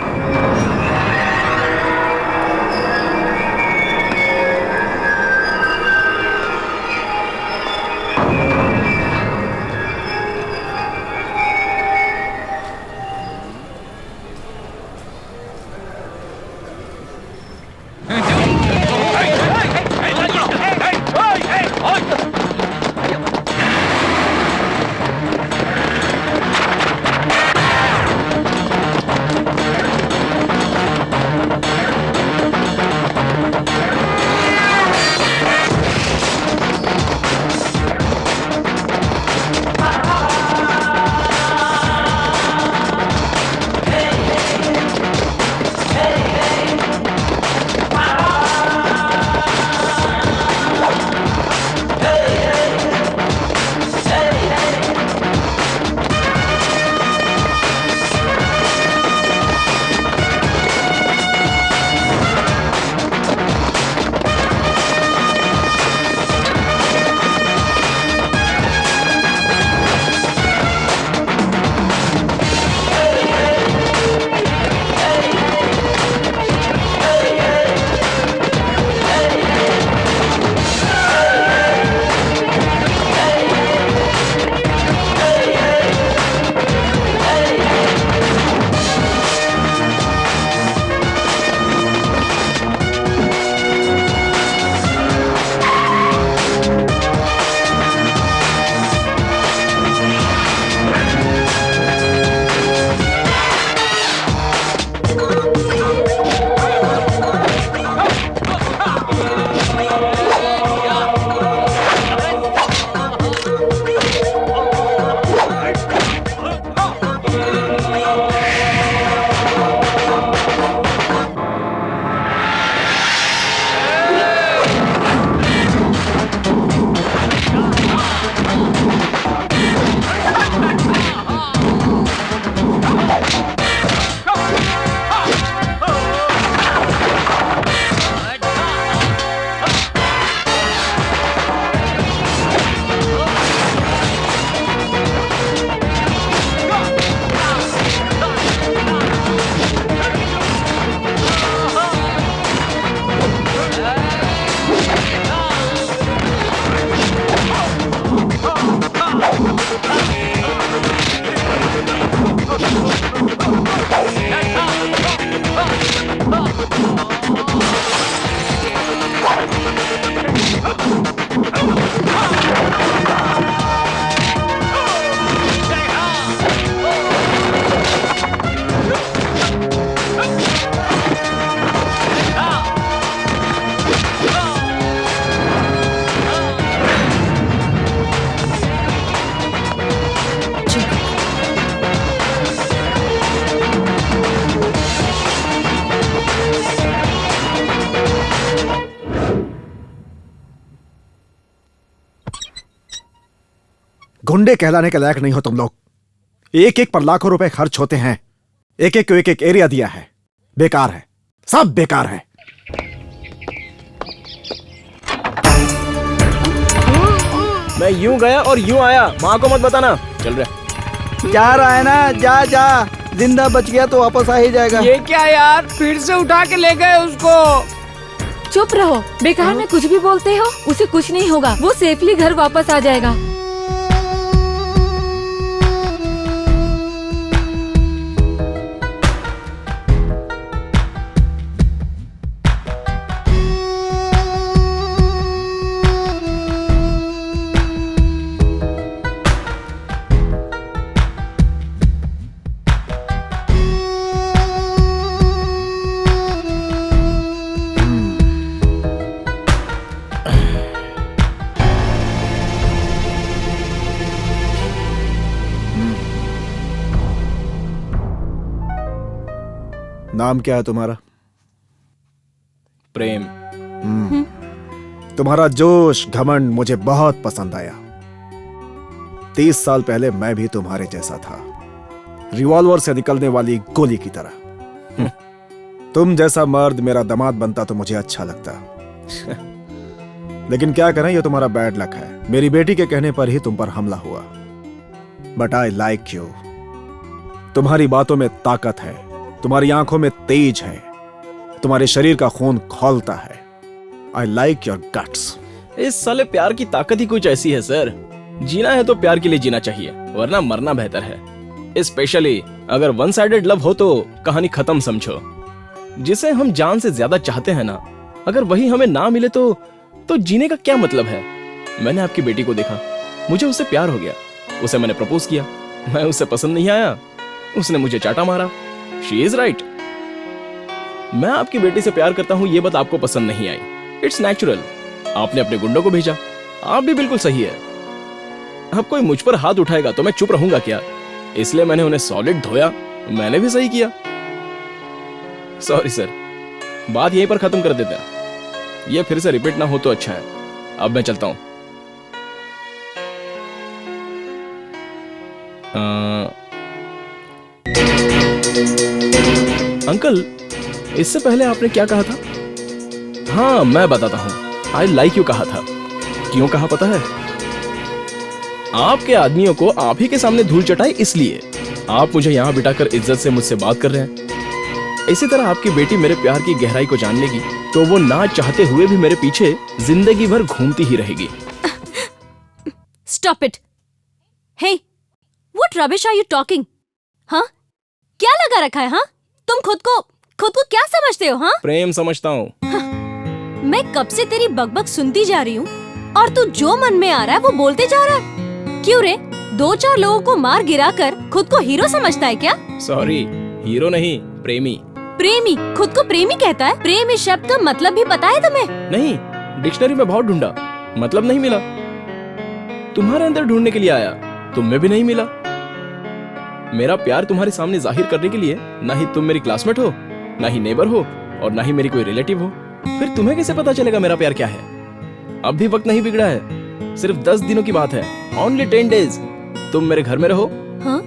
गुंडे कहलाने के लायक नहीं हो तुम लोग। एक एक पर लाखों रुपए खर्च होते हैं, एक एक को एक एक एरिया दिया है। बेकार है, सब बेकार है। मैं यूं गया और यूं आया, माँ को मत बताना। चल रहा जा रहा है ना, जा जा, जिंदा बच गया तो वापस आ ही जाएगा। ये क्या यार, फिर से उठा के ले गए उसको। चुप रहो, बेकार में कुछ भी बोलते हो। उसे कुछ नहीं होगा, वो सेफली घर वापस आ जाएगा। नाम क्या है तुम्हारा? प्रेम। तुम्हारा जोश घमंड मुझे बहुत पसंद आया। 30 साल पहले मैं भी तुम्हारे जैसा था, रिवॉल्वर से निकलने वाली गोली की तरह। तुम जैसा मर्द मेरा दामाद बनता तो मुझे अच्छा लगता। लेकिन क्या करें, ये तुम्हारा बैड लक है। मेरी बेटी के कहने पर ही तुम पर हमला हुआ। But I like you. तुम्हारी बातों में ताकत है, तुम्हारी आंखों में तेज है, तुम्हारे शरीर का खून खौलता है। I like your guts. इस साले प्यार की ताकत ही कुछ ऐसी है सर। जीना है तो प्यार के लिए जीना चाहिए, वरना मरना बेहतर है। स्पेशली अगर वन साइडेड लव हो तो कहानी खत्म समझो। जिसे हम जान से ज्यादा चाहते हैं ना, अगर वही हमें ना मिले तो जीने का क्या मतलब है। मैंने आपकी बेटी को देखा, मुझे उससे प्यार हो गया। उसे मैंने प्रपोज किया, मैं उसे पसंद नहीं आया, उसने मुझे चाटा मारा। She is right. मैं आपकी बेटी से प्यार करता हूं, ये बात आपको पसंद नहीं आई। It's natural. आपने अपने गुंडों को भेजा, आप भी बिल्कुल सही है। अब कोई मुझ पर हाथ उठाएगा तो मैं चुप रहूंगा क्या? इसलिए मैंने उन्हें सॉलिड धोया। मैंने भी सही किया। सॉरी सर, बात यहीं पर खत्म कर देते हैं। ये फिर से रिपीट ना हो तो अच्छा है। अब मैं चलता हूं। अंकल, इससे पहले आपने क्या कहा था? हाँ, मैं बताता हूं। आई लाइक यू कहा था। क्यों कहा पता है? आपके आदमियों को आप ही के सामने धूल चटाए, इसलिए आप मुझे यहां बिठाकर इज्जत से मुझसे बात कर रहे हैं। इसी तरह आपकी बेटी मेरे प्यार की गहराई को जान लेगी तो वो ना चाहते हुए भी मेरे पीछे जिंदगी भर घूमती ही रहेगी। Stop it. Hey, what rubbish are you talking? हाँ? क्या लगा रखा है? हाँ? तुम खुद को क्या समझते हो? हाँ? प्रेम समझता हूँ। मैं कब से तेरी बकबक सुनती जा रही हूँ और तू जो मन में आ रहा है वो बोलते जा रहा है। क्यों रे? 2-4 लोगों को मार गिराकर खुद को हीरो समझता है क्या? सॉरी, हीरो नहीं, प्रेमी। प्रेमी? खुद को प्रेमी कहता है? प्रेम इस शब्द का मतलब भी पता है तुम्हें? नहीं, डिक्शनरी में बहुत ढूंढा, मतलब नहीं मिला। तुम्हारे अंदर ढूंढने के लिए आया, तुम में भी नहीं मिला। मेरा प्यार तुम्हारे सामने जाहिर करने के लिए ना ही तुम मेरी क्लासमेट हो, ना ही नेबर हो और ना ही मेरी कोई रिलेटिव हो। फिर तुम्हें कैसे पता चलेगा मेरा प्यार क्या है? अब भी वक्त नहीं बिगड़ा है, सिर्फ 10 दिनों की बात है। Only 10 days। तुम मेरे घर में रहो। हाँ?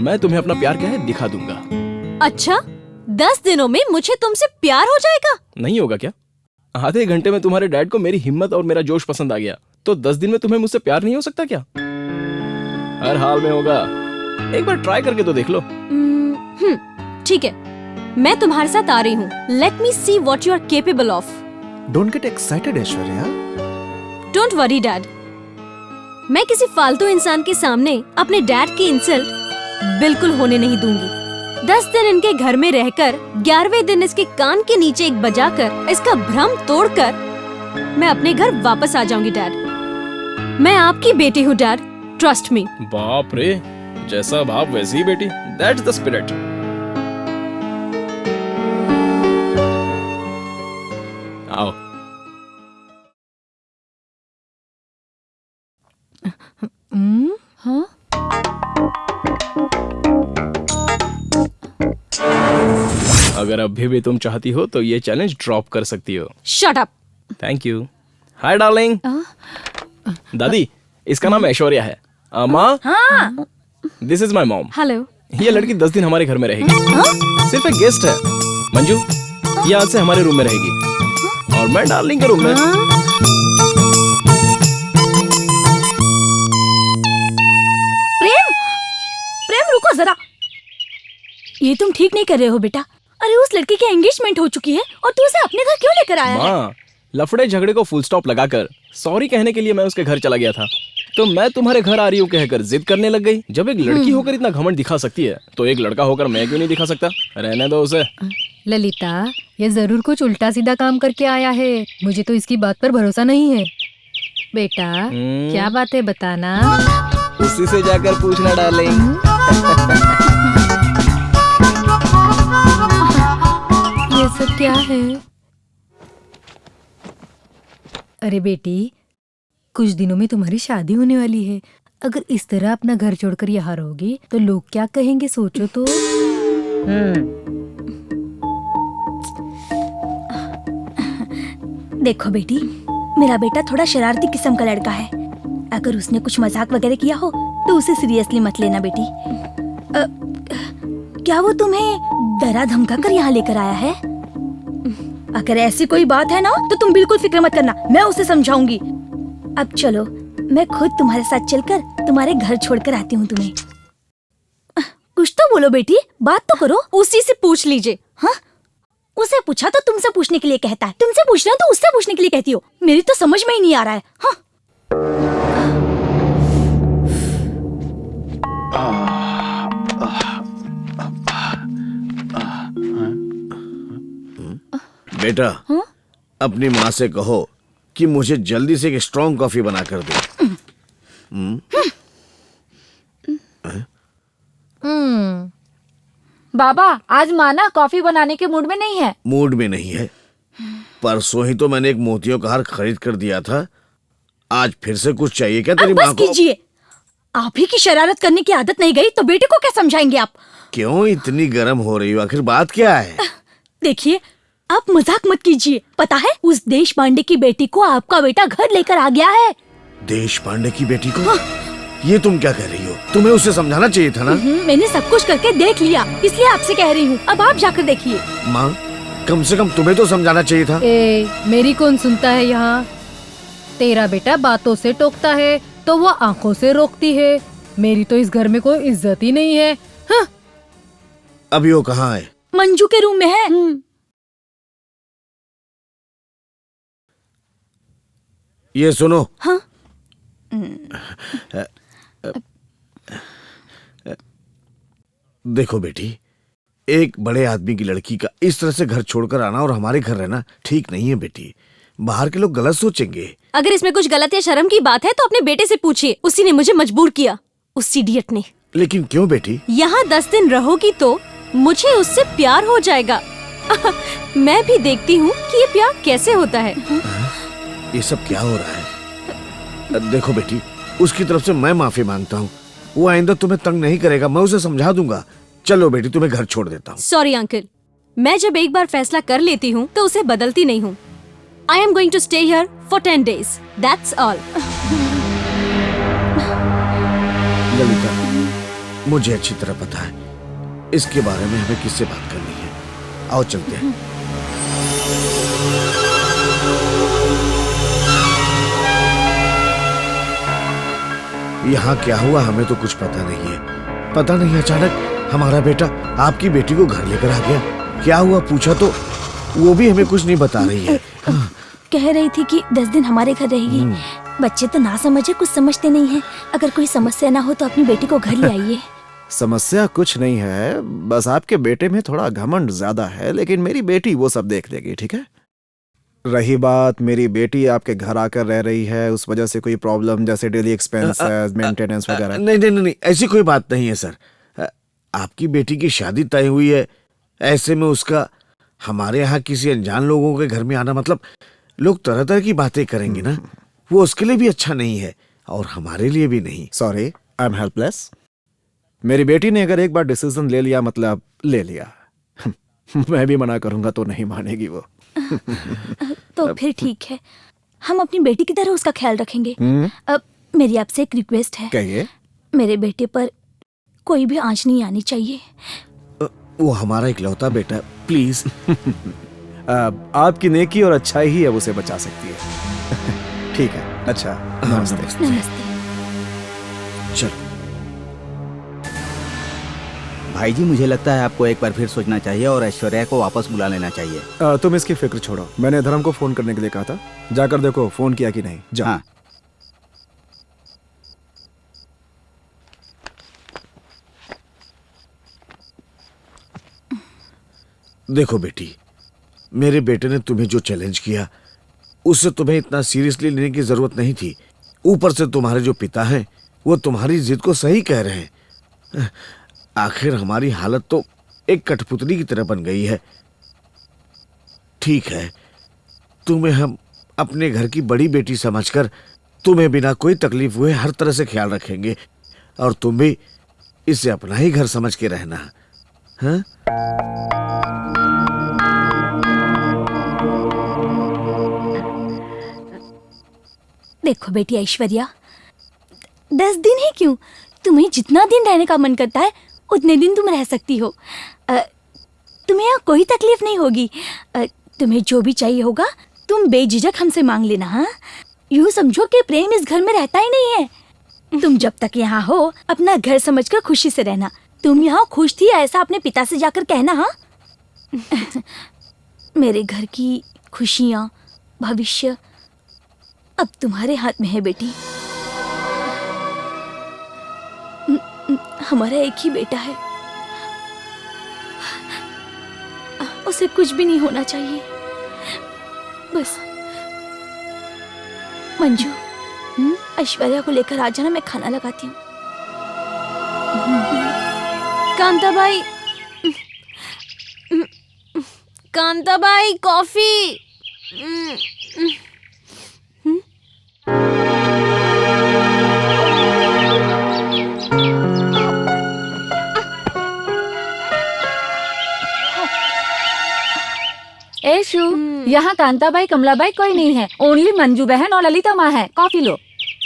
मैं तुम्हें अपना प्यार क्या है दिखा दूंगा। अच्छा, 10 दिनों में मुझे तुमसे प्यार हो जाएगा? नहीं होगा क्या? आधे घंटे में तुम्हारे डैड को मेरी हिम्मत और मेरा जोश पसंद आ गया, तो 10 दिन में तुम्हें मुझसे प्यार नहीं हो सकता क्या? हर हाल में होगा। एक बार ट्राई करके तो देख लो। ठीक है, मैं तुम्हारे साथ आ रही हूँ। Let me see what you are capable of. Don't get excited Aishwarya. Don't worry dad, मैं किसी फालतू इंसान के सामने अपने डैड की इंसल्ट बिल्कुल होने नहीं दूंगी। 10 दिन इनके घर में रहकर 11वें दिन इसके कान के नीचे एक बजाकर इसका भ्रम तोड़कर मैं अपने घर वापस आ जाऊंगी डैड। मैं आपकी बेटी हूँ डैड, ट्रस्ट मी। बाप रे, जैसा बाप वैसी ही बेटी। That's the spirit. आओ। हाँ? अगर अभी भी तुम चाहती हो तो ये चैलेंज ड्रॉप कर सकती हो। Shut up. Thank you. Hi darling. दादी, इसका नाम ऐश्वर्या है। माँ, हाँ। This is my mom. Hello. ये लड़की 10 दिन हमारे घर में रहेगी। सिर्फ एक गेस्ट है। मंजू, ये आज से हमारे रूम में रहेगी और मैं डार्लिंग के रूम में। प्रेम रुको जरा, ये तुम ठीक नहीं कर रहे हो बेटा। अरे उस लड़की की एंगेजमेंट हो चुकी है और तू उसे अपने घर क्यों लेकर आया है? माँ, लफड़े झगड़े को फुल स्टॉप लगाकर सॉरी कहने के लिए मैं उसके घर चला गया था, तो मैं तुम्हारे घर आ रही हूँ कहकर जिद करने लग गई। जब एक लड़की होकर इतना घमंड दिखा सकती है तो एक लड़का होकर मैं क्यों नहीं दिखा सकता? रहने दो उसे। ललिता, ये जरूर कुछ उल्टा सीधा काम करके आया है। मुझे तो इसकी बात पर भरोसा नहीं है। बेटा, क्या बात है बताना। उसी से जाकर पूछना डार्लिंग। ये सब क्या है? अरे बेटी, कुछ दिनों में तुम्हारी शादी होने वाली है। अगर इस तरह अपना घर छोड़कर यहाँ रहोगी तो लोग क्या कहेंगे, सोचो तो। देखो बेटी, मेरा बेटा थोड़ा शरारती किस्म का लड़का है। अगर उसने कुछ मजाक वगैरह किया हो तो उसे सीरियसली मत लेना बेटी। क्या वो तुम्हें डरा धमका कर यहाँ लेकर आया है? अगर ऐसी कोई बात है ना तो तुम बिल्कुल फिक्र मत करना, मैं उसे समझाऊंगी। अब चलो, मैं खुद तुम्हारे साथ चलकर तुम्हारे घर छोड़कर आती हूँ तुम्हें। कुछ तो बोलो बेटी, बात तो करो। उसी से पूछ लीजिए। हाँ, उसे पूछा तो तुमसे पूछने के लिए कहता है, तुमसे पूछना तो उससे पूछने के लिए कहती हो। मेरी तो समझ में ही नहीं आ रहा है। हाँ। बेटा, अपनी माँ से कहो कि मुझे जल्दी से एक स्ट्रॉन्ग कॉफी बना कर दे। बाबा, आज माँ ना कॉफी बनाने के मूड में नहीं है। मूड में नहीं है? परसों ही तो मैंने एक मोतियों का हार खरीद कर दिया था, आज फिर से कुछ चाहिए क्या तेरी माँ को? बस कीजिए, आप ही की शरारत करने की आदत नहीं गई तो बेटे को क्या समझाएंगे आप? क्यों इतनी गर्म हो रही हो? आखिर बात क्या है? देखिए, आप मजाक मत कीजिए। पता है, उस देश पांडे की बेटी को आपका बेटा घर लेकर आ गया है। देश पांडे की बेटी को? हाँ। ये तुम क्या कह रही हो? तुम्हें उसे समझाना चाहिए था ना। मैंने सब कुछ करके देख लिया, इसलिए आपसे कह रही हूँ, अब आप जाकर देखिए। माँ, कम से कम तुम्हें तो समझाना चाहिए था। मेरी कौन सुनता है यहाँ? तेरा बेटा बातों से टोकता है तो वो आंखों से रोकती है। मेरी तो इस घर में कोई इज्जत ही नहीं है। हाँ। अभी वो कहाँ है? मंजू के रूम में है। ये सुनो। हाँ? देखो बेटी, एक बड़े आदमी की लड़की का इस तरह से घर छोड़कर आना और हमारे घर रहना ठीक नहीं है बेटी। बाहर के लोग गलत सोचेंगे। अगर इसमें कुछ गलत या शर्म की बात है तो अपने बेटे से पूछिए, उसी ने मुझे मजबूर किया, उस इडियट ने। लेकिन क्यों बेटी? यहाँ 10 दिन रहोगी तो मुझे उससे प्यार हो जाएगा। मैं भी देखती हूँ कि ये प्यार कैसे होता है। ये सब क्या हो रहा है? देखो बेटी, उसकी तरफ से मैं माफी मांगता हूँ। वो आइंदा तुम्हें तंग नहीं करेगा, मैं उसे समझा दूंगा। चलो बेटी, तुम्हें घर छोड़ देता हूँ। सॉरी अंकल, मैं जब एक बार फैसला कर लेती हूँ तो उसे बदलती नहीं हूँ। I am going to stay here for 10 days, that's all. Lalita, मुझे अच्छी तरह पता है इसके बारे में हमें किससे बात करनी है। आओ चलते हैं। यहाँ क्या हुआ हमें तो कुछ पता नहीं है। पता नहीं अचानक हमारा बेटा आपकी बेटी को घर लेकर आ गया। क्या हुआ पूछा तो वो भी हमें कुछ नहीं बता रही है। कह रही थी कि 10 दिन हमारे घर रहेगी। बच्चे तो ना समझे, कुछ समझते नहीं है। अगर कोई समस्या ना हो तो अपनी बेटी को घर ले आइए। समस्या कुछ नहीं है, बस आपके बेटे में थोड़ा घमंड ज्यादा है, लेकिन मेरी बेटी वो सब देख लेगी, ठीक है? रही बात मेरी बेटी आपके घर आकर रह रही है, उस वजह से कोई प्रॉब्लम जैसे डेली एक्सपेंसेस, मेंटेनेंस वगैरह? नहीं, ऐसी कोई बात नहीं है सर। आपकी बेटी की शादी तय हुई है, ऐसे में उसका हमारे यहाँ किसी अनजान लोगों के घर में आना, मतलब लोग तरह तरह की बातें करेंगे ना, वो उसके लिए भी अच्छा नहीं है और हमारे लिए भी नहीं। Sorry, I am helpless. मेरी बेटी ने अगर एक बार डिसीजन ले लिया मतलब ले लिया। मैं भी मना करूंगा तो नहीं मानेगी वो। तो फिर ठीक है, हम अपनी बेटी की तरह उसका ख्याल रखेंगे। अब मेरी आपसे एक रिक्वेस्ट है। कहिए। मेरे बेटे पर कोई भी आंच नहीं आनी चाहिए। वो हमारा इकलौता बेटा, प्लीज। आपकी नेकी और अच्छाई ही अब उसे बचा सकती है। ठीक है, अच्छा, नमस्ते। नमस्ते। चलो भाई जी, मुझे लगता है आपको एक बार फिर सोचना चाहिए और ऐश्वर्या को वापस बुला लेना चाहिए। तुम इसकी फिक्र छोड़ो, मैंने धर्म को फोन करने के लिए कहा था, जाकर देखो फोन किया कि नहीं। जाओ। हाँ। देखो बेटी, मेरे बेटे ने तुम्हें जो चैलेंज किया उससे तुम्हें इतना सीरियसली लेने की जरूरत नहीं थी। ऊपर से तुम्हारे जो पिता हैं वो तुम्हारी जिद को सही कह रहे हैं। आखिर हमारी हालत तो एक कठपुतली की तरह बन गई है। ठीक है, तुम्हें हम अपने घर की बड़ी बेटी समझकर तुम्हें बिना कोई तकलीफ हुए हर तरह से ख्याल रखेंगे और तुम भी इसे अपना ही घर समझ के रहना। हाँ? देखो बेटी ऐश्वर्या, 10 दिन ही क्यों, तुम्हें जितना दिन रहने का मन करता है उतने दिन तुम रह सकती हो। तुम्हें यहाँ कोई तकलीफ नहीं होगी। तुम्हें जो भी चाहिए होगा तुम बेझिझक हमसे मांग लेना। हाँ, यूँ समझो कि प्रेम इस घर में रहता ही नहीं है। तुम जब तक यहाँ हो अपना घर समझकर खुशी से रहना। तुम यहाँ खुश थी ऐसा अपने पिता से जाकर कहना। हाँ मेरे घर की खुशियाँ, भविष्य अब तुम्हारे हाथ में है बेटी। हमारा एक ही बेटा है, उसे कुछ भी नहीं होना चाहिए। बस मंजू, ऐश्वर्या को लेकर आ जाना, मैं खाना लगाती हूँ। कांताबाई, कांताबाई कॉफी। शू, यहाँ कांताबाई कमलाबाई कोई नहीं है, ओनली मंजू बहन और ललिता माँ है। कॉफी लो।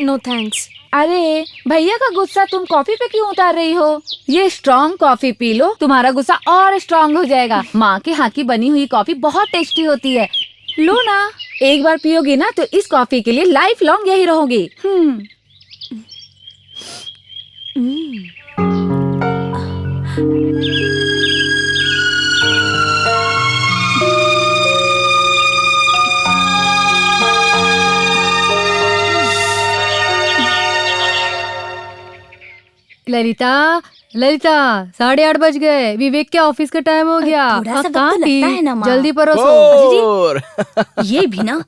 No thanks. अरे भैया का गुस्सा तुम कॉफी पे क्यों उतार रही हो? ये स्ट्रॉन्ग कॉफी पी लो, तुम्हारा गुस्सा और स्ट्रॉन्ग हो जाएगा। माँ के हाथ की बनी हुई कॉफी बहुत टेस्टी होती है, लो ना। एक बार पियोगी ना तो इस कॉफी के लिए लाइफ लॉन्ग यही रहोगी। ललिता, ललिता 8:30 बज गए, विवेक के ऑफिस का टाइम हो गया। थोड़ा सा कहाँ वक्त तो थी? लगता है ना माँ। जल्दी परोसो। और ये भी ना।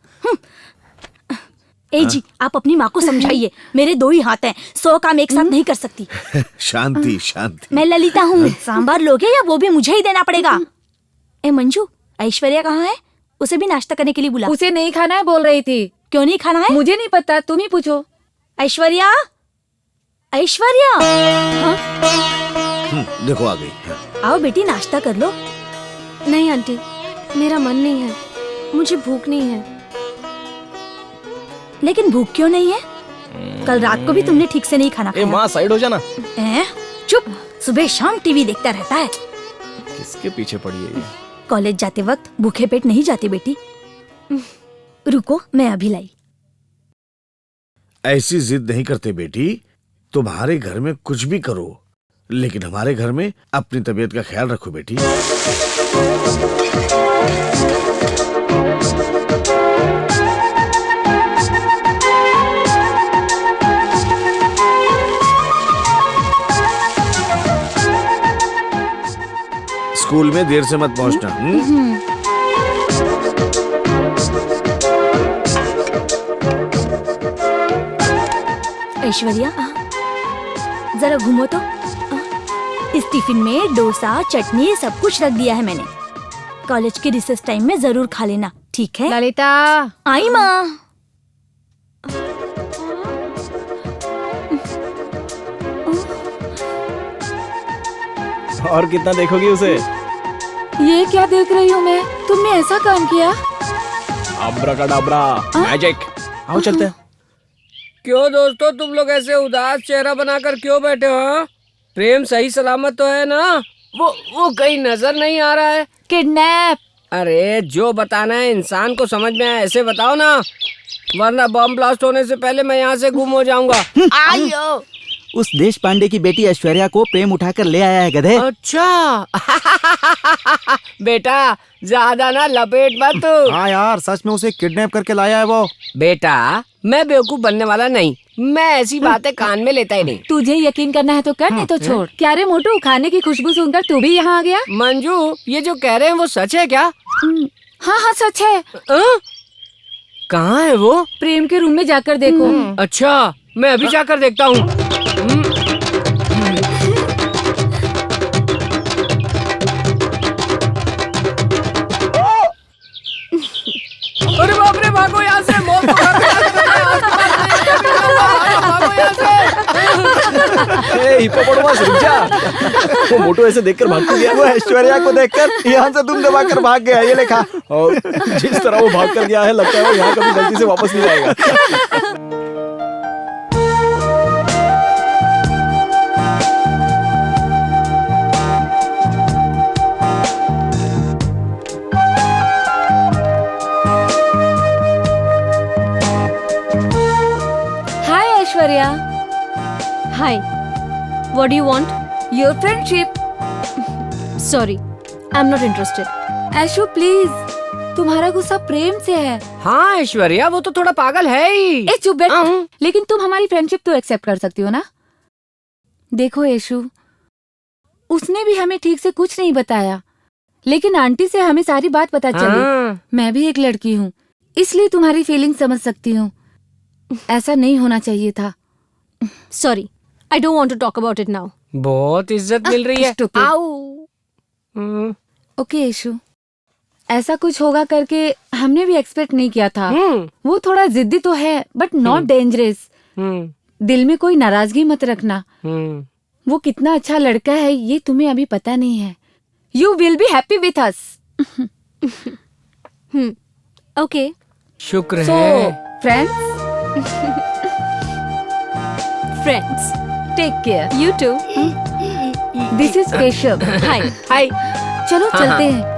ए जी, आप अपनी माँ को समझाइए, मेरे 2 ही हाथ हैं, 100 काम एक साथ नहीं कर सकती। शांति शांति। मैं ललिता हूँ, सांभर लोगे या वो भी मुझे ही देना पड़ेगा? ए मंजू, ऐश्वर्या कहाँ है? उसे भी नाश्ता करने के लिए बुला। उसे नहीं खाना है बोल रही थी। क्यों नहीं खाना है? मुझे नहीं पता, तुम ही पूछो। ऐश्वर्या, ऐश्वर्या। हाँ? देखो आ गई। आओ बेटी, नाश्ता कर लो। नहीं आंटी, मेरा मन नहीं है, मुझे भूख नहीं है। लेकिन भूख क्यों नहीं है? कल रात को भी तुमने ठीक से नहीं खाना खाया। माँ साइड हो जाना। चुप, सुबह शाम टीवी देखता रहता है। किसके पीछे पड़ी है ये? कॉलेज जाते वक्त भूखे पेट नहीं जाती बेटी। रुको, मैं अभी लाई। ऐसी जिद नहीं करते बेटी, तुम्हारे घर में कुछ भी करो, लेकिन हमारे घर में अपनी तबीयत का ख्याल रखो बेटी। स्कूल में देर से मत पहुंचना। ऐश्वर्या, जरा घूमो तो। इस टिफिन में डोसा, चटनी सब कुछ रख दिया है मैंने। कॉलेज के रिसेस टाइम में जरूर खा लेना, ठीक है? ललिता, आई माँ। और कितना देखोगी उसे? ये क्या देख रही हूँ मैं? तुमने ऐसा काम किया? अब्राकडाब्रा, मैजिक। आओ चलते हैं। क्यों दोस्तों, तुम लोग ऐसे उदास चेहरा बनाकर क्यों बैठे हो? हाँ? प्रेम सही सलामत तो है ना? वो कहीं नजर नहीं आ रहा है। किडनैप। अरे जो बताना है इंसान को समझ में आए ऐसे बताओ ना, वरना बम ब्लास्ट होने से पहले मैं यहाँ से गुम हो जाऊंगा। आइयो। उस देश पांडे की बेटी ऐश्वर्या को प्रेम उठाकर ले आया है गधे। अच्छा। बेटा ज्यादा ना लपेट मत। हाँ यार, सच में उसे किडनैप करके लाया है वो। बेटा मैं बेवकूफ बनने वाला नहीं, मैं ऐसी बातें कान में लेता ही नहीं। तुझे यकीन करना है तो कर, नहीं तो छोड़। क्या रे मोटू, खाने की खुशबू सुनकर तू भी यहाँ आ गया? मंजू, ये जो कह रहे हैं वो सच है क्या? हाँ हाँ सच है। कहाँ है वो? प्रेम के रूम में जाकर देखो। अच्छा, मैं अभी जाकर देखता हूँ। अरे बाप रे, भागो यहाँ से, मौत को भागो यहाँ से। हिप्पोपोटामस, रुक जा। वो मोटू ऐसे देखकर भाग गया। वो ऐश्वर्या को देखकर यहाँ से दुम दबाकर भाग गया। ये लिखा। और जिस तरह वो भाग कर गया है, लगता है वो यहाँ कभी गलती से वापस नहीं आएगा। What do you want? Your friendship. Sorry, I'm not interested. ऐशु please, तुम्हारा गुस्सा प्रेम से है। हाँ ऐश्वर्या, वो तो थोड़ा पागल है ही। ए चुप बैठ। लेकिन तुम हमारी फ्रेंडशिप तो एक्सेप्ट कर सकती हो ना? देखो ऐशु, उसने भी हमें ठीक से कुछ नहीं बताया, लेकिन आंटी से हमें सारी बात पता चली। मैं भी एक लड़की हूँ, इसलिए तुम्हारी फीलिंग समझ सकती हूँ। ऐसा नहीं होना चाहिए था। Sorry, I don't want to talk about it now. बहुत इज्जत मिल रही है। ओके ऐशु, ऐसा कुछ होगा करके हमने भी एक्सपेक्ट नहीं किया था। वो थोड़ा जिद्दी तो है, बट नॉट डेंजरस। दिल में कोई नाराजगी मत रखना। वो कितना अच्छा लड़का है ये तुम्हें अभी पता नहीं है। You will be happy with us. Okay. शुक्र सो है। Friends. Take care. You too. This is Keshav. Hi. Hi. चलो चलते हैं।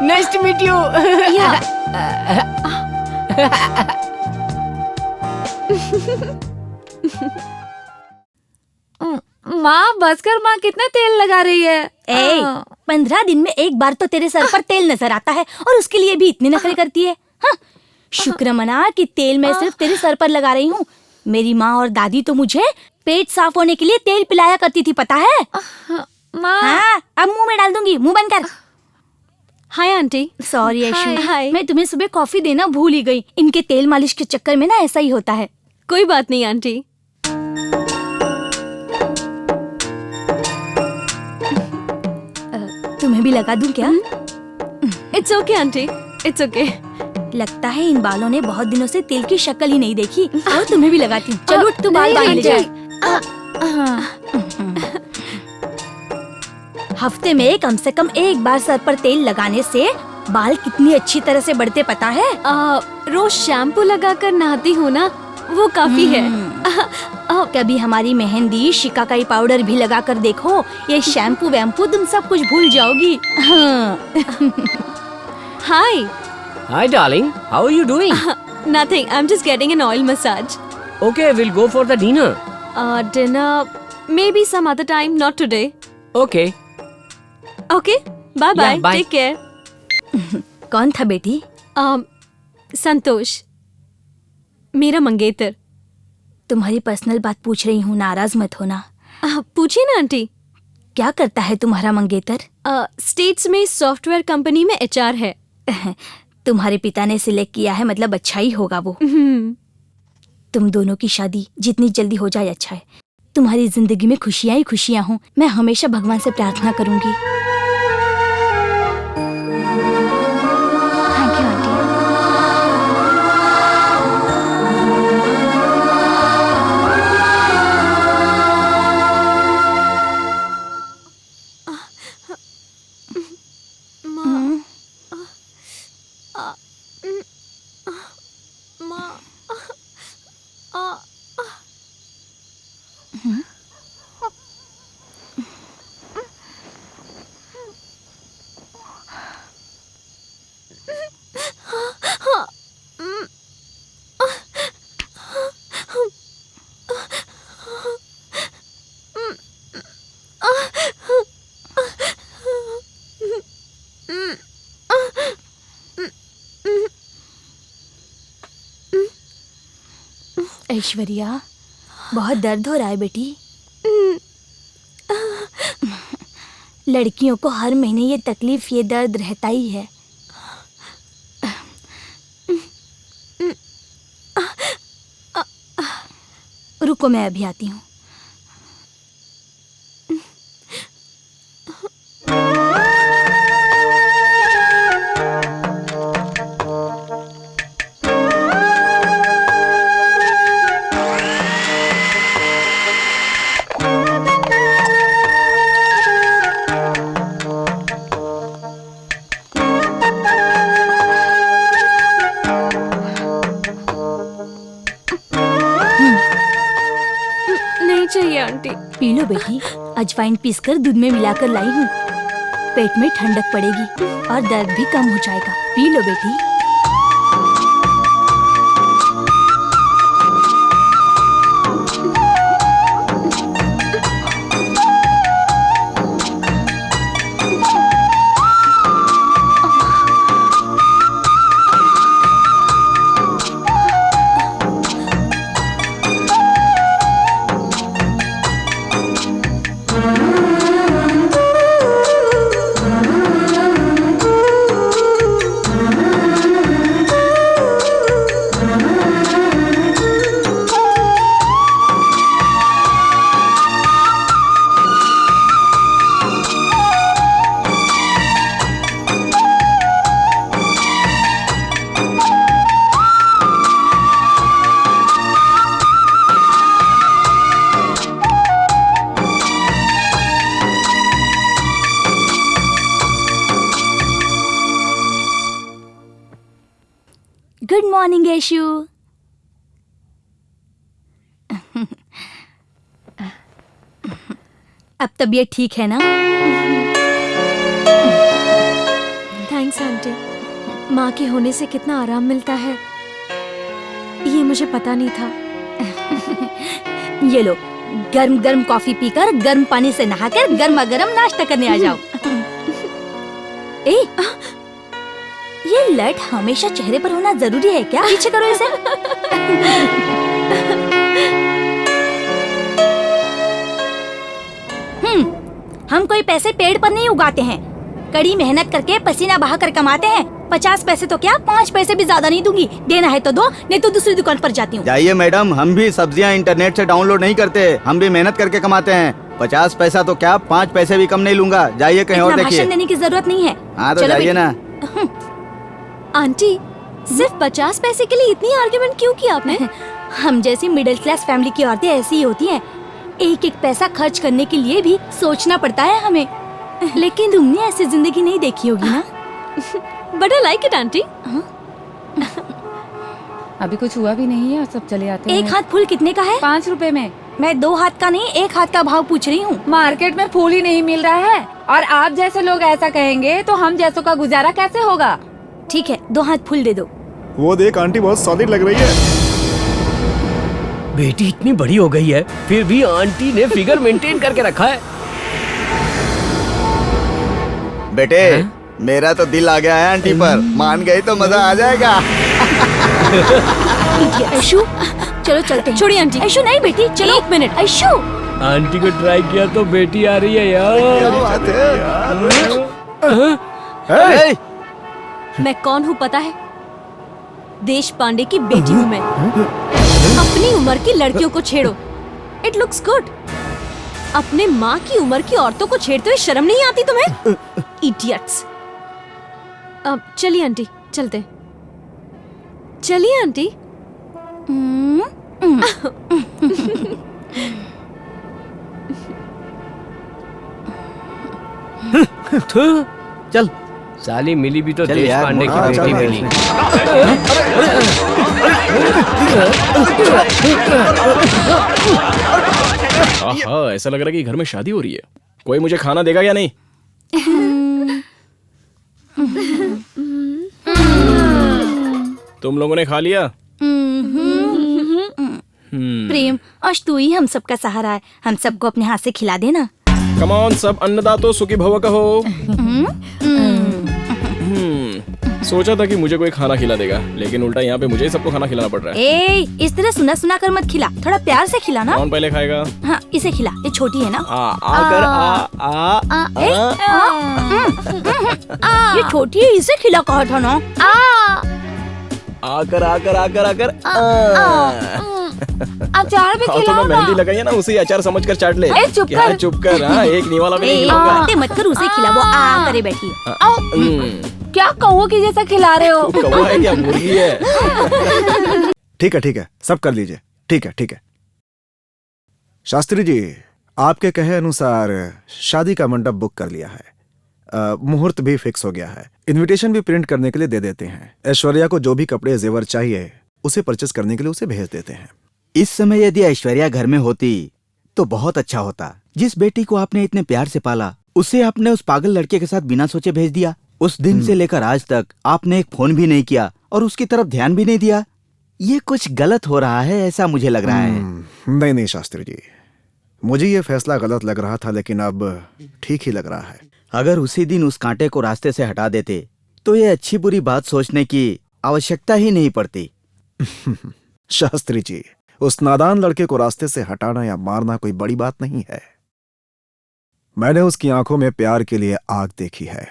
Nice to meet you. माँ बस कर, माँ कितना तेल लगा रही है। 15 दिन में एक बार तो तेरे सर पर तेल नजर आता है और उसके लिए भी इतनी नखरे करती है। हाँ, शुक्र मना कि तेल मैं सिर्फ तेरे सर पर लगा रही हूँ। मेरी माँ और दादी तो मुझे पेट साफ होने के लिए तेल पिलाया करती थी, पता है? माँ हाँ, अब मुंह में डाल दूंगी, मुंह बंद कर। Hi, auntie. Sorry ऐशु, Hi. मैं तुम्हें सुबह कॉफी देना भूल ही गई। इनके तेल मालिश के चक्कर में ना ऐसा ही होता है। कोई बात नहीं आंटी। तुम्हें भी लगा दूं क्या? It's okay aunty, it's okay. लगता है इन बालों ने बहुत दिनों से तेल की शक्ल ही नहीं देखी। और तुम्हें भी लगाती हूँ। चलो उठ, तू बाल बांध ले जा। हफ्ते में कम से कम एक बार सर पर तेल लगाने से बाल कितनी अच्छी तरह से बढ़ते, पता है? रोज शैम्पू लगाकर नहाती हूँ ना, वो काफी है। कभी हमारी मेहंदी शिकाकाई पाउडर भी लगा कर देखो। ये शैम्पू वैम्पू तुम सब कुछ भूल जाओगी। Hi. Hi darling, how are you doing? Nothing, I'm just getting an oil massage. Okay, we'll go for the dinner. Dinner, maybe some other time, not today. Okay. Okay, bye bye, Yeah, bye. take care. कौन था बेटी? संतोष, मेरा मंगेतर। तुम्हारी पर्सनल बात पूछ रही हूँ, नाराज मत होना। पूछिए ना आंटी। क्या करता है तुम्हारा मंगेतर? स्टेट्स में सॉफ्टवेयर कंपनी में HR है। तुम्हारे पिता ने सिलेक्ट किया है, मतलब अच्छा ही होगा वो। तुम दोनों की शादी जितनी जल्दी हो जाए अच्छा है। तुम्हारी जिंदगी में खुशियां ही खुशियां हों, मैं हमेशा भगवान से प्रार्थना करूंगी। Thank you aunty. ऐश्वर्या, बहुत दर्द हो रहा है बेटी। लड़कियों को हर महीने ये तकलीफ, ये दर्द रहता ही है। रुको, मैं अभी आती हूँ। चाहिए आंटी। पी लो बेटी, अजवाइन पीसकर दूध में मिलाकर लाई हूँ। पेट में ठंडक पड़ेगी और दर्द भी कम हो जाएगा। पी लो बेटी। मॉर्निंग यशु। अब तबीयत ठीक है ना? Thanks aunty. माँ के होने से कितना आराम मिलता है ये मुझे पता नहीं था। ये लो, गर्म गर्म कॉफी पीकर गर्म पानी से नहाकर गर्मा गर्म नाश्ता करने आ जाओ। ए, ये लट हमेशा चेहरे पर होना जरूरी है क्या? पीछे करो इसे। हम कोई पैसे पेड़ पर नहीं उगाते हैं, कड़ी मेहनत करके पसीना बहाकर कमाते हैं। 50 पैसे तो क्या, 5 पैसे भी ज्यादा नहीं दूंगी। देना है तो दो, नहीं तो दूसरी दुकान पर जाती हूँ। जाइए मैडम, हम भी सब्जियां इंटरनेट से डाउनलोड नहीं करते, हम भी मेहनत करके कमाते हैं। 50 पैसा तो क्या, 5 पैसे भी कम नहीं लूंगा। जाइए कहीं और देखिए। भाषण देने की जरूरत नहीं है। हाँ तो जाइए ना। आंटी, सिर्फ 50 पैसे के लिए इतनी आर्ग्यूमेंट क्यों की आपने? हम जैसी मिडिल क्लास फैमिली की औरतें ऐसी ही होती हैं। एक एक पैसा खर्च करने के लिए भी सोचना पड़ता है हमें। लेकिन तुमने ऐसी जिंदगी नहीं देखी होगी ना। But I like it aunty. अभी कुछ हुआ भी नहीं है और सब चले आते हैं। एक हाथ फूल कितने का है? 5 रुपए में। मैं 2 हाथ का नहीं, 1 हाथ का भाव पूछ रही हूँ। मार्केट में फूल ही नहीं मिल रहा है और आप जैसे लोग ऐसा कहेंगे तो हम जैसों का गुजारा कैसे होगा? ठीक है, 2 हाथ फूल दे दो। वो देख आंटी, बहुत सॉलिड लग रही है। बेटी इतनी बड़ी हो गई है फिर भी आंटी ने फिगर मेंटेन करके रखा है। बेटे, मेरा तो दिल आ गया है आंटी पर। मान गई तो मजा आ जाएगा। ऐशु, चलो चलते हैं। छोड़िए आंटी। ऐशु नहीं बेटी, चलो। 1 मिनट। ऐशु, आंटी को ट्राई किया तो बेटी आ रही है यार। ए, मैं कौन हूँ पता है? देश पांडे की बेटी हूँ मैं। अपनी उम्र की लड़कियों को छेड़ो, इट लुक्स गुड। अपने माँ की उम्र की औरतों को छेड़ते हुए शर्म नहीं आती तुम्हें? इडियट्स। अब चलिए आंटी, चलते। चलिए आंटी। चल साली मिली भी तो चल देश यार, पांडे की हाँ, बेटी चल मिली। हाँ, ऐसा लग रहा है कि घर में शादी हो रही है। कोई मुझे खाना देगा या नहीं? तुम लोगों ने खा लिया? प्रेम, आज तू ही हम सबका सहारा है। हम सबको अपने हाथ से खिला देना। कम ऑन, सब अन्नदातो सुखी भव कहो। सोचा था कि मुझे कोई खाना खिला देगा, लेकिन उल्टा यहाँ पे मुझे ही सबको खाना खिलाना पड़ रहा है। ए, इस तरह सुना सुना कर मत खिला, थोड़ा प्यार से खिला ना। कौन पहले खाएगा? हाँ, इसे खिला, ये छोटी है ना। आकर ये छोटी है, इसे खिला कहा था ना। आकर आकर आकर आकर अचार भी हाँ, तो खिलाओ मैं ना। मेहंदी लगाई है ना, उसे अचार समझ कर चाट ले। ए, चुप क्या कर। चुप कर? हाँ, एक निवाला भी नहीं ए, खिलाऊंगा। बातें मत कर, उसे खिला, वो आ करे बैठी है। क्या कौओं की जैसा खिला रहे हो? तू कौवा है क्या, मुर्गी है? ठीक है, सब कर लीजिए। ठीक है। शास्त्री जी, आपके कहे अनुसार शादी का मंडप बुक कर लिया है। मुहूर्त भी फिक्स हो गया है। इनविटेशन भी प्रिंट करने के लिए दे देते हैं। ऐश्वर्या को जो भी कपड़े जेवर चाहिए उसे परचेस करने के लिए उसे भेज देते हैं। इस समय यदि ऐश्वर्या घर में होती तो बहुत अच्छा होता। जिस बेटी को आपने इतने प्यार से पाला, उसे आपने उस पागल लड़के के साथ बिना सोचे भेज दिया। उस दिन से लेकर आज तक आपने एक फोन भी नहीं किया और उसकी तरफ ध्यान भी नहीं दिया। ये कुछ गलत हो रहा है, ऐसा मुझे लग रहा है। नहीं शास्त्री जी, मुझे ये फैसला गलत लग रहा था, लेकिन अब ठीक ही लग रहा है। अगर उसी दिन उस कांटे को रास्ते से हटा देते तो ये अच्छी बुरी बात सोचने की आवश्यकता ही नहीं पड़ती। शास्त्री जी, उस नादान लड़के को रास्ते से हटाना या मारना कोई बड़ी बात नहीं है। मैंने उसकी आंखों में प्यार के लिए आग देखी है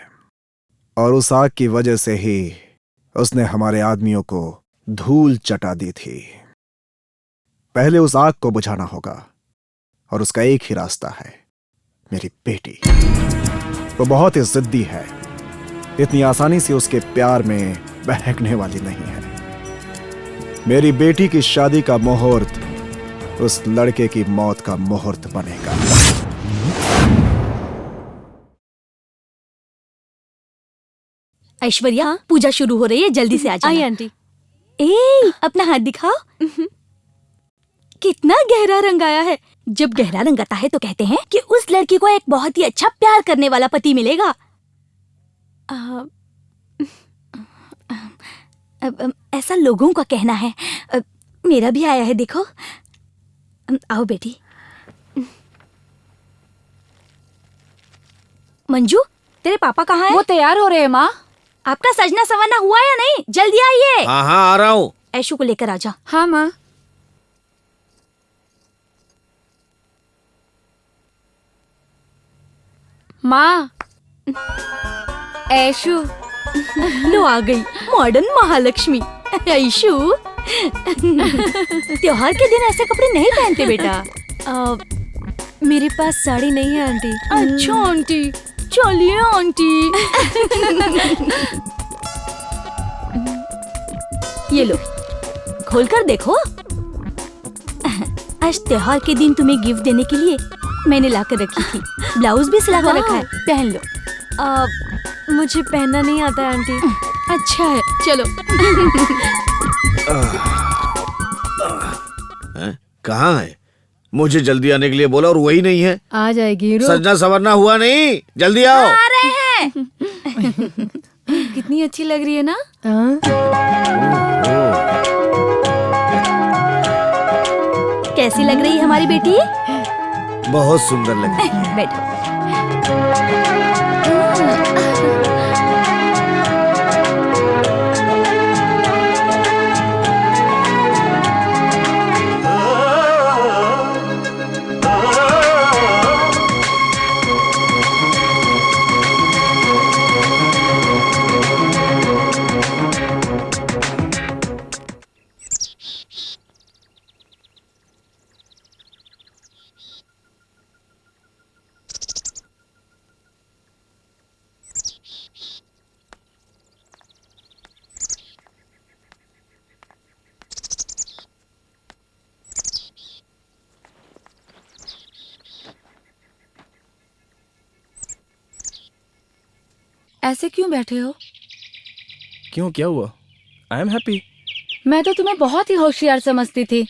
और उस आग की वजह से ही उसने हमारे आदमियों को धूल चटा दी थी। पहले उस आग को बुझाना होगा और उसका एक ही रास्ता है, मेरी बेटी। वो बहुत ही जिद्दी है, इतनी आसानी से उसके प्यार में बहकने वाली नहीं है। मेरी बेटी की शादी का मुहूर्त उस लड़के की मौत का मुहूर्त बनेगा। ऐश्वर्या, पूजा शुरू हो रही है, जल्दी से आ आई जाना। आंटी। ए, अपना हाथ दिखाओ। कितना गहरा रंग आया है। जब गहरा रंग आता है तो कहते हैं कि उस लड़की को एक बहुत ही अच्छा प्यार करने वाला पति मिलेगा। ऐसा लोगों का कहना है। मेरा भी आया है, देखो। आओ बेटी। मंजू, तेरे पापा कहाँ हैं? वो तैयार हो रहे हैं माँ। आपका सजना संवरना हुआ या नहीं? जल्दी आइए। हाँ हाँ आ रहा हूँ। ऐशु को लेकर आजा। हाँ माँ। माँ, ऐशु। लो आ गई मॉडर्न महालक्ष्मी। ऐशु, त्योहार के दिन ऐसे कपड़े नहीं पहनते बेटा। मेरे पास साड़ी नहीं है आंटी। अच्छा आंटी, चलिए आंटी। ये लो, खोलकर देखो। आज त्योहार के दिन तुम्हें गिफ्ट देने के लिए मैंने लाकर रखी थी। ब्लाउज भी सिला कर रखा है, पहन लो। मुझे पहनना नहीं आता है आंटी। अच्छा है, चलो। कहाँ है? मुझे जल्दी आने के लिए बोला और वही नहीं है। आ जाएगी। रुक। सजना संवरना हुआ नहीं, जल्दी आओ। आ रहे हैं। कितनी अच्छी लग रही है ना? कैसी लग रही है हमारी बेटी? बहुत सुंदर लग रही है। बैठो। ऐसे क्यों बैठे हो? क्यों, क्या हुआ? I am happy. मैं तो तुम्हें बहुत ही होशियार समझती थी।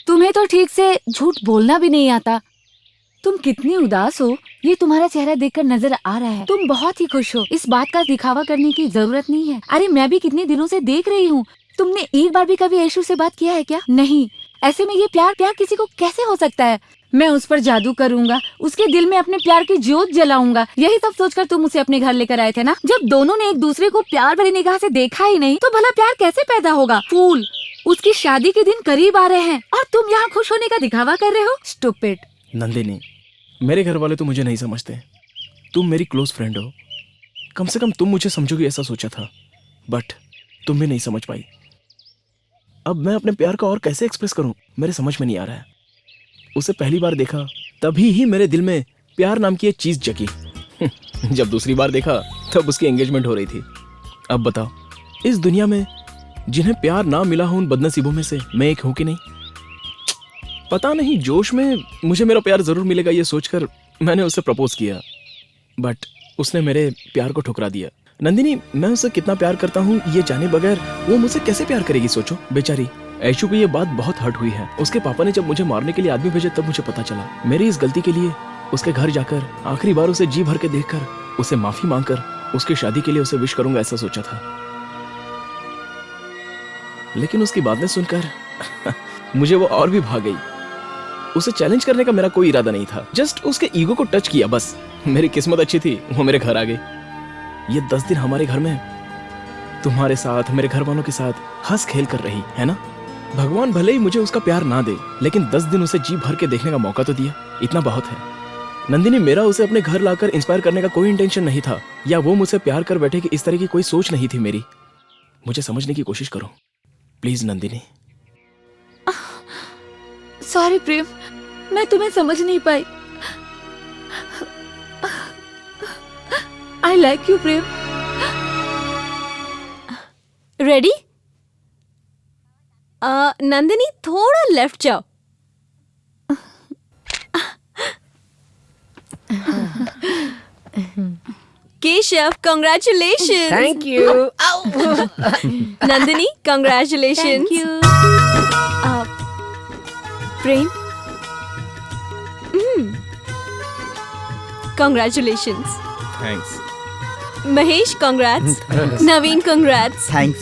तुम्हें तो ठीक से झूठ बोलना भी नहीं आता। तुम कितनी उदास हो ये तुम्हारा चेहरा देखकर नजर आ रहा है। तुम बहुत ही खुश हो, इस बात का दिखावा करने की जरूरत नहीं है। अरे मैं भी कितने दिनों से देख रही हूँ, तुमने एक बार भी कभी ऐशु से बात किया है क्या? नहीं। ऐसे में ये प्यार किसी को कैसे हो सकता है? मैं उस पर जादू करूंगा, उसके दिल में अपने प्यार की ज्योत जलाऊंगा। यही सब सोचकर तुम उसे अपने घर लेकर आए थे ना? जब दोनों ने एक दूसरे को प्यार भरी निगाह से देखा ही नहीं तो भला प्यार कैसे पैदा होगा? फूल, उसकी शादी के दिन करीब आ रहे हैं और तुम यहाँ खुश होने का दिखावा कर रहे हो। स्टूपिड। नंदिनी, मेरे घर वाले तो मुझे नहीं समझते। तुम मेरी क्लोज फ्रेंड हो, कम से कम तुम मुझे समझोगी ऐसा सोचा था, बट तुम भी नहीं समझ पाई। अब मैं अपने प्यार का और कैसे एक्सप्रेस करूं, मेरे समझ में नहीं आ रहा है। उसे पहली बार देखा तभी ही मेरे दिल में प्यार नाम की एक चीज जगी। जब दूसरी बार देखा तब उसकी एंगेजमेंट हो रही थी। अब बताओ, इस दुनिया में जिन्हें प्यार ना मिला हो उन बदनसीबों में से मैं एक हूं कि नहीं? पता नहीं, जोश में मुझे मेरा प्यार जरूर मिलेगा ये सोचकर मैंने उसे प्रपोज किया, बट उसने मेरे प्यार को ठुकरा दिया। नंदिनी, मैं उसे कितना प्यार करता हूँ ये जाने बगैर वो मुझसे कैसे प्यार करेगी? सोचो, बेचारी ऐशु को ये बात बहुत हर्ट हुई है। उसके पापा ने जब मुझे मारने के लिए आदमी भेजे तब मुझे पता चला। मेरी इस गलती के लिए उसके घर जाकर आखिरी बार उसे जी भर के देखकर उसे माफी मांगकर उसकी शादी के लिए उसे विश करूंगा ऐसा सोचा था, लेकिन उसकी बातें सुनकर मुझे वो और भी भाग गई। उसे चैलेंज करने का मेरा कोई इरादा नहीं था, जस्ट उसके ईगो को टच किया बस। मेरी किस्मत अच्छी थी, वो मेरे घर आ गई। ये 10 दिन हमारे घर में तुम्हारे साथ, मेरे घर वालों के साथ हंस खेल कर रही है ना। भगवान भले ही मुझे उसका प्यार ना दे, लेकिन 10 दिन उसे जी भर के देखने का मौका तो दिया, इतना बहुत है। नंदिनी, मेरा उसे अपने घर लाकर इंस्पायर करने का कोई इंटेंशन नहीं था, या वो मुझसे प्यार कर बैठे कि इस तरह की कोई सोच नहीं थी मेरी। मुझे समझने की कोशिश करो प्लीज नंदिनी। सॉरी प्रेम, मैं तुम्हें समझ नहीं पाई। I like you Prem. Ready? Nandini, थोड़ा लेफ्ट जाओ। Keshav, congratulation. Thank you. Nandini, congratulation. Prem, congratulation. Thanks. Mahesh, congrats. Naveen, congrats. Thanks.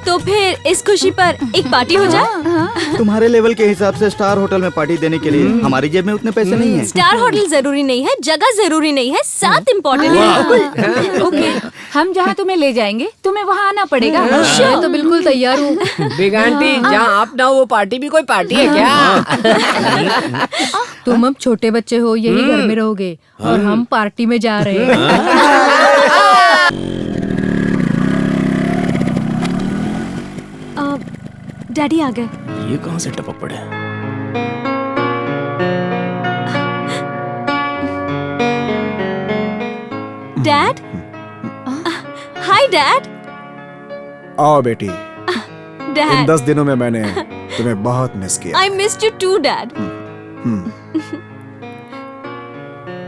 तो फिर इस खुशी पर एक पार्टी हो जाए। तुम्हारे लेवल के हिसाब से स्टार होटल में पार्टी देने के लिए हमारी जेब में उतने पैसे नहीं है। स्टार होटल जरूरी नहीं है, जगह जरूरी नहीं है, साथ इम्पोर्टेंट है। ओके, हम जहाँ तुम्हें ले जाएंगे तुम्हें वहाँ आना पड़ेगा। मैं तो बिल्कुल तैयार हूँ। बिग आंटी, जहाँ आप ना हो वो पार्टी भी कोई पार्टी है क्या? तुम अब छोटे बच्चे हो, यही घर में रहोगे और हम पार्टी में जा रहे हैं। डैडी आ गए। ये कहाँ से टपक पड़े? Dad, hi dad. आओ बेटी। डैड, इन 10 दिनों में मैंने तुम्हें बहुत मिस किया। I missed you too dad.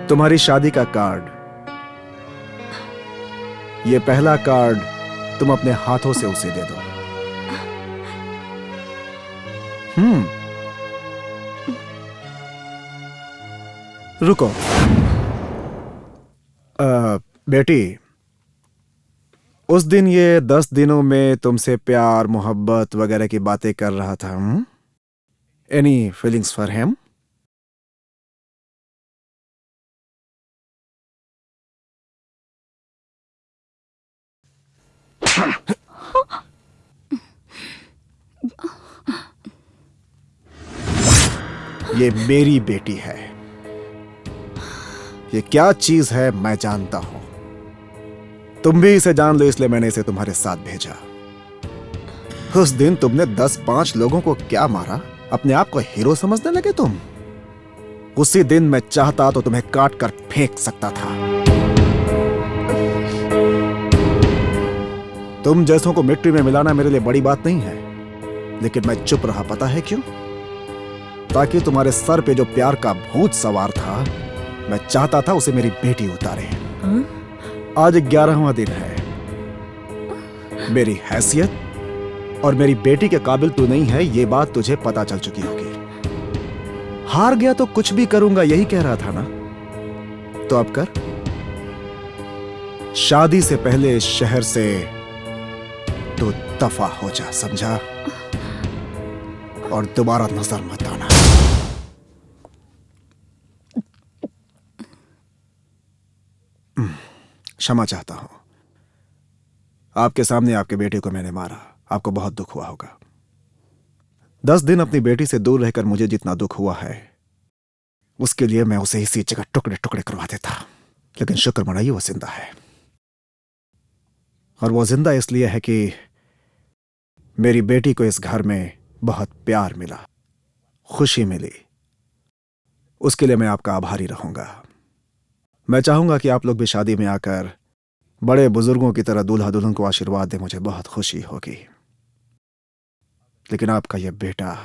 तुम्हारी शादी का कार्ड, ये पहला कार्ड तुम अपने हाथों से उसे दे दो। रुको। बेटी, उस दिन ये 10 दिनों में तुमसे प्यार मोहब्बत वगैरह की बातें कर रहा था। Any feelings for him? ये मेरी बेटी है। ये क्या चीज है मैं जानता हूं। तुम भी इसे जान लो, इसलिए मैंने इसे तुम्हारे साथ भेजा। उस दिन तुमने 10-5 लोगों को क्या मारा, अपने आप को हीरो समझने लगे तुम। उसी दिन मैं चाहता तो तुम्हें काट कर फेंक सकता था। तुम जैसों को मिट्टी में मिलाना मेरे लिए बड़ी बात नहीं है, लेकिन मैं चुप रहा। पता है क्यों? ताकि तुम्हारे सर पे जो प्यार का भूत सवार था, मैं चाहता था उसे मेरी बेटी उतारे। आज 11वां दिन है। मेरी हैसियत और मेरी बेटी के काबिल तू नहीं है, ये बात तुझे पता चल चुकी होगी। हार गया तो कुछ भी करूंगा, यही कह रहा था ना? तो अब कर। शादी से पहले इस शहर से तो दफा हो जा, समझा? और दोबारा नजर मत आना। क्षमा चाहता हूं। आपके सामने आपके बेटे को मैंने मारा, आपको बहुत दुख हुआ होगा। 10 दिन अपनी बेटी से दूर रहकर मुझे जितना दुख हुआ है, उसके लिए मैं उसे इसी जगह टुकड़े टुकड़े करवा देता। लेकिन शुक्र मनाइए, वो जिंदा है। और वो जिंदा इसलिए है कि मेरी बेटी को इस घर में बहुत प्यार मिला, खुशी मिली। उसके लिए मैं आपका आभारी रहूंगा। मैं चाहूंगा कि आप लोग भी शादी में आकर बड़े बुजुर्गों की तरह दूल्हा दुल्हन को आशीर्वाद दें। मुझे बहुत खुशी होगी। लेकिन आपका यह बेटा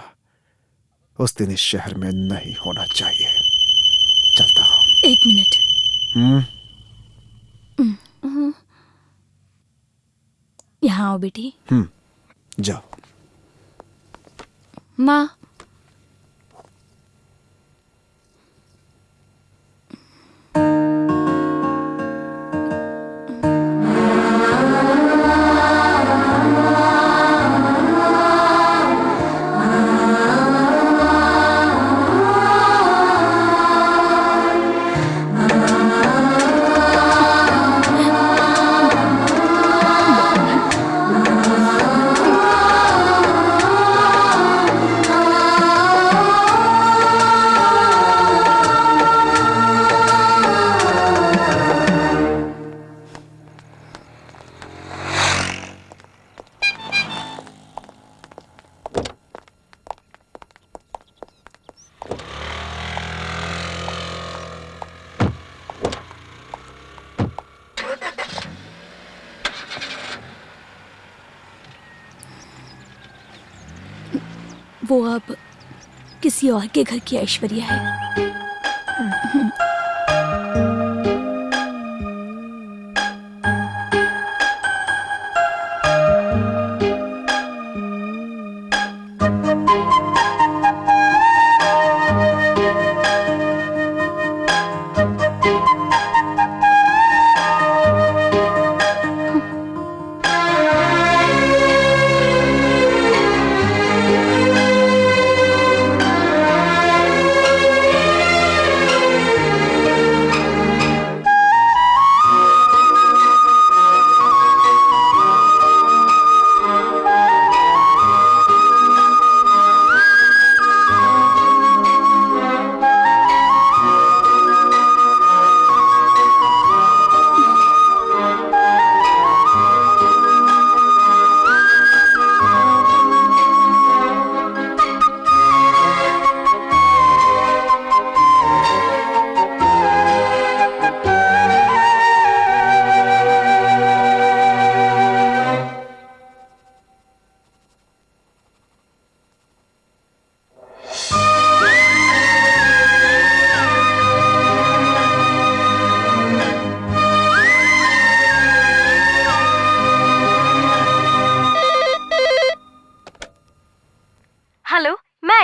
उस दिन इस शहर में नहीं होना चाहिए। चलता हूं। 1 मिनट। यहाँ आओ बेटी। जाओ। माँ, वो अब किसी और के घर की ऐश्वर्या है।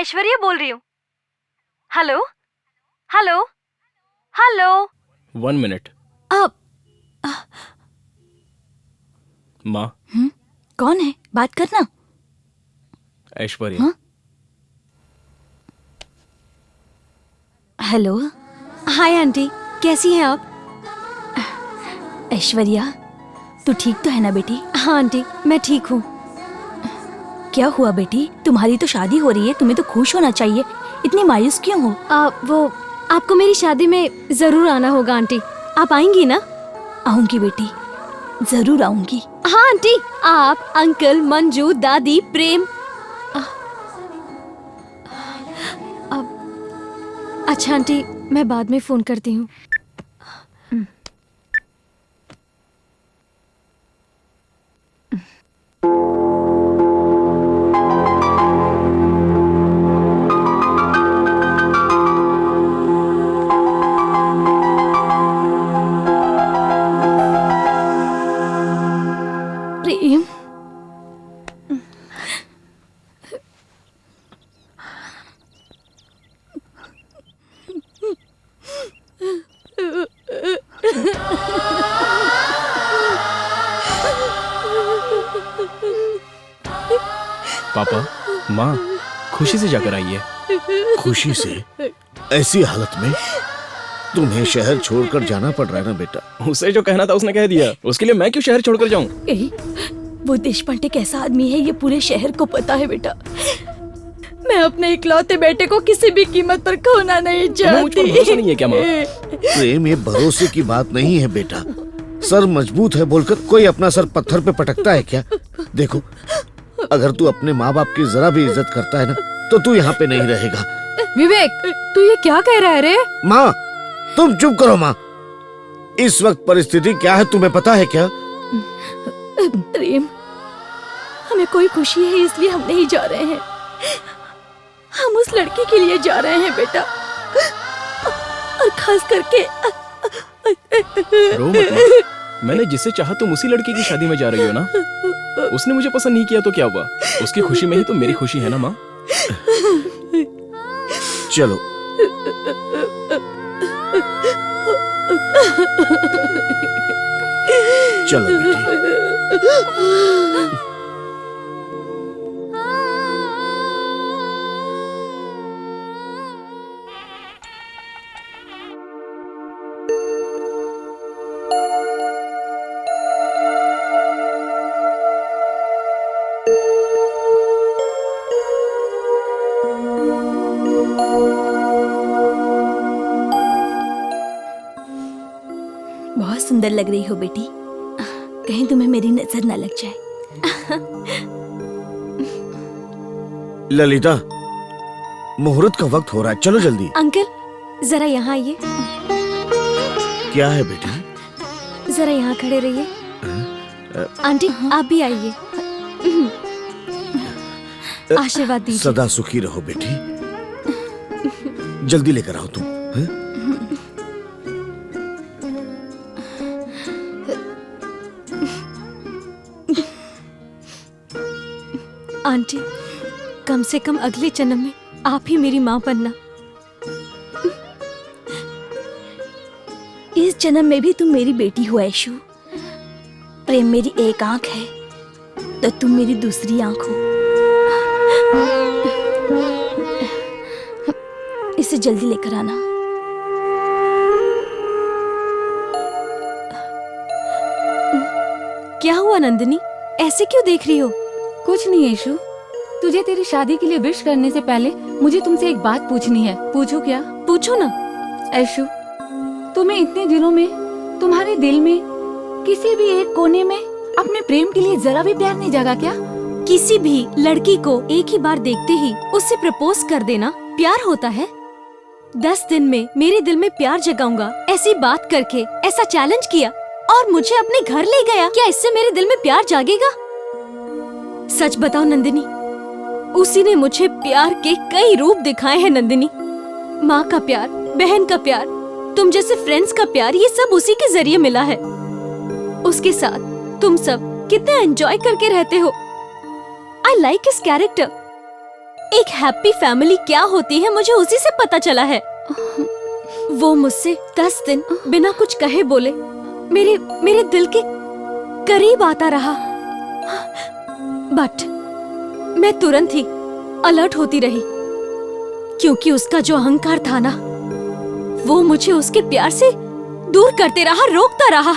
ऐश्वर्या बोल रही हूँ। Hello hello hello. 1 मिनट। आप माँ। कौन है? बात करना। ऐश्वर्या। हाँ? हेलो। हाय आंटी, कैसी हैं आप? ऐश्वर्या, तू ठीक तो है ना बेटी? हाँ आंटी, मैं ठीक हूँ। क्या हुआ बेटी? तुम्हारी तो शादी हो रही है, तुम्हें तो खुश होना चाहिए। इतनी मायूस क्यों हो? वो आपको मेरी शादी में जरूर आना होगा आंटी। आप आएंगी ना? आऊंगी बेटी, जरूर आऊंगी। हाँ आंटी, आप, अंकल, मंजू, दादी, प्रेम। अच्छा आंटी, मैं बाद में फोन करती हूँ। प्रेम, पापा, माँ, खुशी से जाकर आइए। खुशी से? ऐसी हालत में तुम्हें शहर छोड़कर जाना पड़ रहा है ना बेटा? उसे जो कहना था उसने कह दिया, उसके लिए मैं क्यों शहर छोड़कर जाऊं? वो देशपांडे कैसा आदमी है ये पूरे शहर को पता है बेटा। मैं अपने इकलौते बेटे को किसी भी कीमत पर खोना नहीं तुम्हें मुझ पर भरोसा चाहती। नहीं है क्या माँ? प्रेम, ये भरोसे की बात नहीं है बेटा। सर मजबूत है बोलकर कोई अपना सर पत्थर पे पटकता है क्या? देखो, अगर तू अपने माँ बाप की जरा भी इज्जत करता है ना, तो तू यहाँ पे नहीं रहेगा। विवेक, तू ये क्या कह रहा है रे? माँ, तुम चुप करो माँ। इस वक्त परिस्थिति क्या है तुम्हें पता है क्या? प्रेम, हमें कोई खुशी है इसलिए हम नहीं जा रहे हैं। हम उस लड़की के लिए जा रहे हैं बेटा, और खास करके रो मत माँ। मैंने जिससे चाहा तुम उसी लड़की की शादी में जा रही हो ना। उसने मुझे पसंद नहीं किया तो क्या हुआ? उसकी खुशी में ही तो मेरी खुशी है ना माँ। चलो। चलो बेटी। बहुत सुंदर लग रही हो बेटी, कहीं तुम्हें मेरी नजर न लग जाए। ललिता, मुहूर्त का वक्त हो रहा है, चलो जल्दी। अंकल, जरा यहाँ आइए। क्या है बेटी? जरा यहाँ खड़े रहिए। आंटी, आप भी आइए। आशीर्वाद दीजिए। सदा सुखी रहो बेटी। जल्दी लेकर आओ तुम। हैं? आंटी, कम से कम अगले जन्म में आप ही मेरी माँ बनना। इस जन्म में भी तुम मेरी बेटी हो ऐशु। प्रेम मेरी एक आंख है तो तुम मेरी दूसरी आंख हो। इसे जल्दी लेकर आना। क्या हुआ नंदिनी, ऐसे क्यों देख रही हो? कुछ नहीं ऐशु, तुझे तेरी शादी के लिए विश करने से पहले मुझे तुमसे एक बात पूछनी है। पूछूं क्या? पूछो ना। ऐशु, तुम्हें इतने दिनों में तुम्हारे दिल में किसी भी एक कोने में अपने प्रेम के लिए जरा भी प्यार नहीं जागा क्या? किसी भी लड़की को एक ही बार देखते ही उससे प्रपोज कर देना प्यार होता है? 10 दिन में मेरे दिल में प्यार जगाऊंगा ऐसी बात करके ऐसा चैलेंज किया और मुझे अपने घर ले गया। क्या इससे मेरे दिल में प्यार जागेगा? सच बताओ नंदिनी, उसी ने मुझे प्यार के कई रूप दिखाए हैं नंदिनी। माँ का प्यार, बहन का प्यार, तुम जैसे फ्रेंड्स का प्यार, ये सब उसी के जरिए मिला है। उसके साथ तुम सब कितना एंजॉय करके रहते हो। I like his character. एक हैप्पी फैमिली क्या होती है मुझे उसी से पता चला है। वो मुझसे 10 दिन बिना कुछ कहे बोले मेरे दिल के करीब आता रहा, बट मैं तुरंत ही अलर्ट होती रही, क्योंकि उसका जो अहंकार था ना, वो मुझे उसके प्यार से दूर करते रहा, रोकता रहा।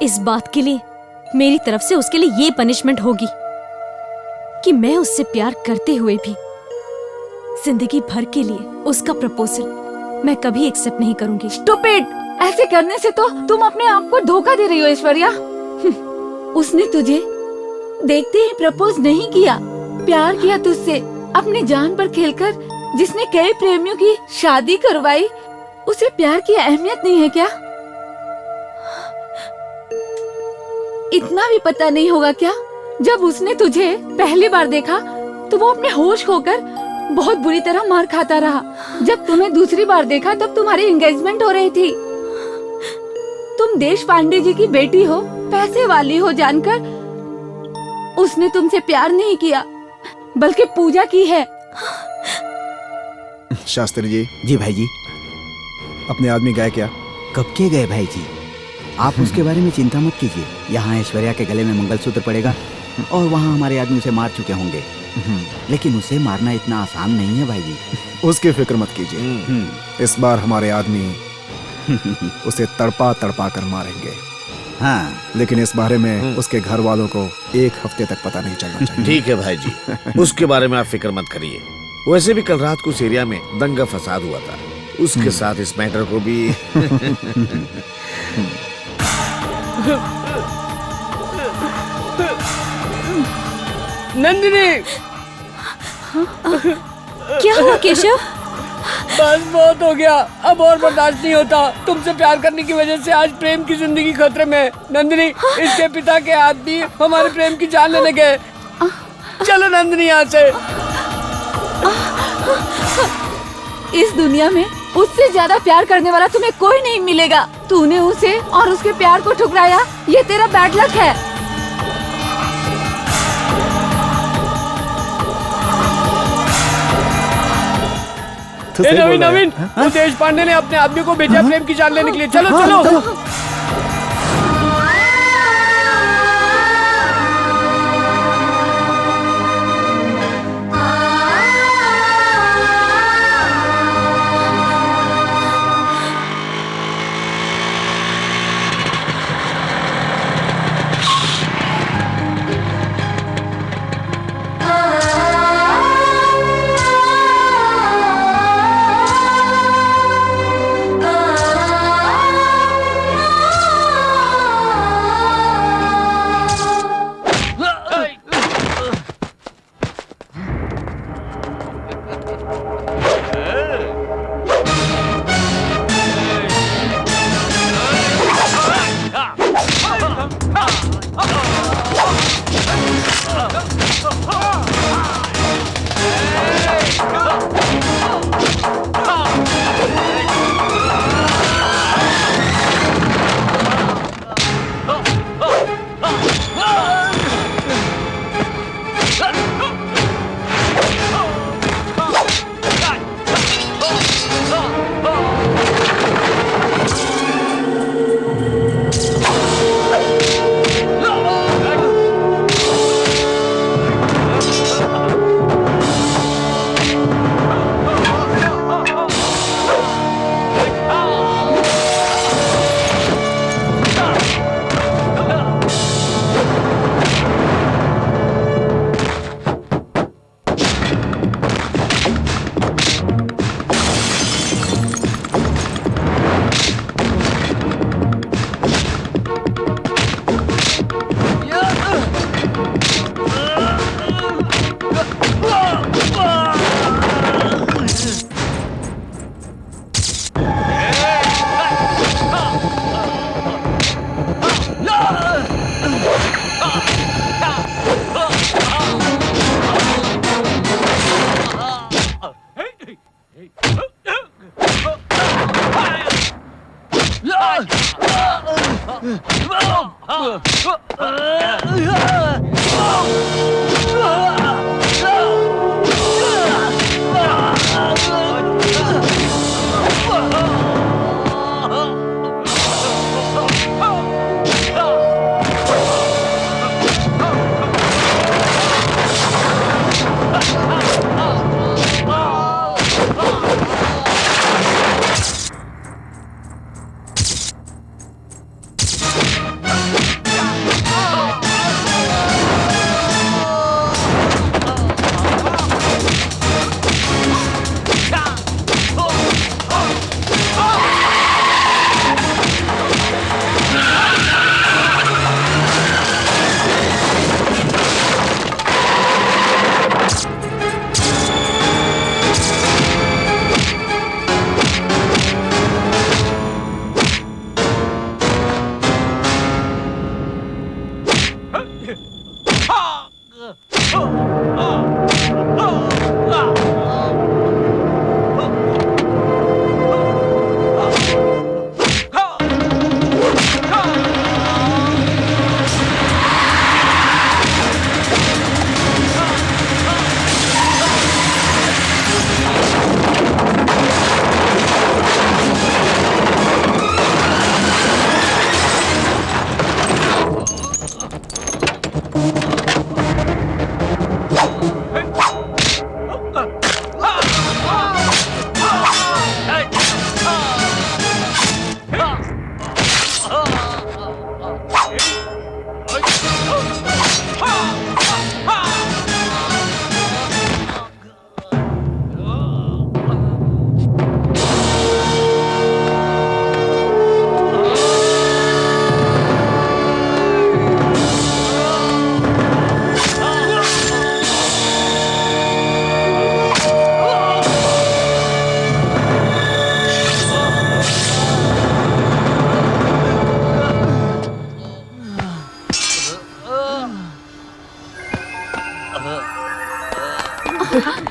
इस बात के लिए मेरी तरफ से उसके लिए ये पनिशमेंट होगी कि मैं उससे प्यार करते हुए भी जिंदगी भर के लिए उसका प्रपोजल मैं कभी एक्सेप्ट नहीं करूंगी। स्टूपिड! ऐसे करने से तो तुम अपने आप को धोखा दे रही हो ऐश्वर्या। उसने तुझे देखते ही प्रपोज नहीं किया, प्यार किया तुझसे, अपनी जान पर खेलकर। जिसने कई प्रेमियों की शादी करवाई, उसे प्यार की अहमियत नहीं है क्या? इतना भी पता नहीं होगा क्या? जब उसने तुझे पहली बार देखा तो वो अपने होश खोकर बहुत बुरी तरह मार खाता रहा। जब तुम्हें दूसरी बार देखा तब तुम्हारी एंगेजमेंट हो रही थी। तुम देश पांडे जी की बेटी हो, पैसे वाली हो जानकर उसने तुमसे प्यार नहीं किया बल्कि पूजा की है। शास्त्री जी। जी भाई जी। अपने आदमी गए क्या? कब के गए भाई जी? आप उसके बारे में चिंता मत कीजिए। यहाँ ऐश्वर्या के गले में मंगलसूत्र पड़ेगा और वहाँ हमारे आदमी उसे मार चुके होंगे, लेकिन उसे मारना इतना आसान नहीं है भाई जी। उसकी फिक्र मत कीजिए, इस बार हमारे आदमी उसे तड़पा तड़पा कर मारेंगे। हाँ, लेकिन इस बारे में उसके घर वालों को 1 हफ्ते तक पता नहीं चलना चाहिए। ठीक है भाई जी, उसके बारे में आप फिक्र मत करिए। वैसे भी कल रात को उस एरिया में दंगा फसाद हुआ था, उसके साथ इस मैटर को भी नंदिनी! क्या हुआ केशव? बस बहुत हो गया, अब और बर्दाश्त नहीं होता। तुमसे प्यार करने की वजह से आज प्रेम की जिंदगी खतरे में। नंदिनी, इसके पिता के आदमी हमारे प्रेम की जान लेने गए। चलो नंदिनी यहाँ से। इस दुनिया में उससे ज्यादा प्यार करने वाला तुम्हें कोई नहीं मिलेगा। तूने उसे और उसके प्यार को ठुकराया, ये तेरा बैड लक है। नवीन नवीन, वो देश पांडे ने अपने आदमी को भेजा प्रेम की जान लेने के लिए। चलो चलो।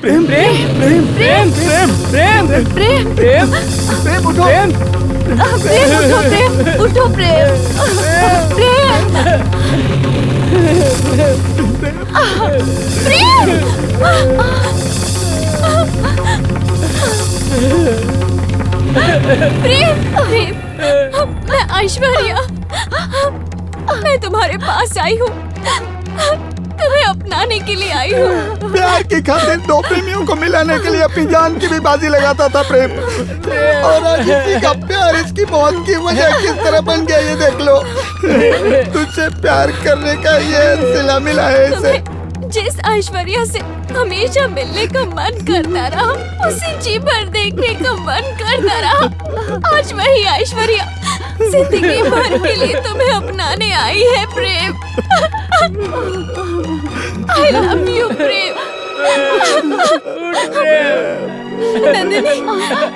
प्रेम प्रेम प्रेम प्रेम प्रेम प्रेम प्रेम प्रेम प्रेम उठो प्रेम उठो प्रेम मैं ऐश्वर्या, मैं तुम्हारे पास आई हूँ, तुम्हें अपनाने के लिए आई हूँ। प्यार की खातिर दो प्रेमियों को मिलाने के लिए अपनी जान की भी बाजी लगाता था प्रेम, और आज इसी का प्यार इसकी मौत की वजह किस तरह बन गया ये देख लो। तुझसे प्यार करने का ये सिला मिला है इसे। जिस ऐश्वर्या से हमेशा मिलने का मन करता रहा, उसे जी भर देखने का मन करता रहा, आज वही ऐश्वर्या जिंदगी भर के लिए तुम्हें अपनाने आई है प्रेम। I love you प्रेम। नंदिनी,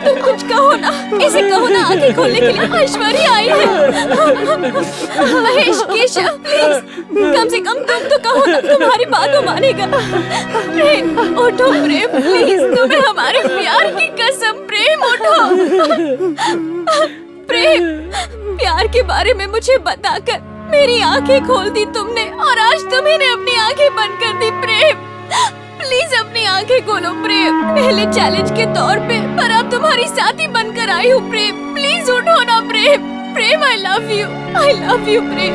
तुम कुछ कहो ना, इसे कहो ना, आंखें खोलने के लिए ऐश्वर्या आई है। महेश, केशव, प्लीज कम से कम तुम तो कहो ना, तुम्हारी बात तो मानेगा। प्रेम उठो प्रेम, प्लीज, तुम्हें हमारे प्यार की कसम, प्रेम उठो। प्रेम, प्यार के बारे में मुझे बताकर मेरी आंखें खोल दी तुमने, और आज तुम्हें अपनी आंखें बंद कर दी प्रेम। प्लीज अपनी आंखें खोलो प्रेम, पहले चैलेंज के तौर पे, पर अब तुम्हारी साथी बनकर आई हूँ प्रेम। प्लीज उठो ना प्रेम। प्रेम, आई लव यू प्रेम।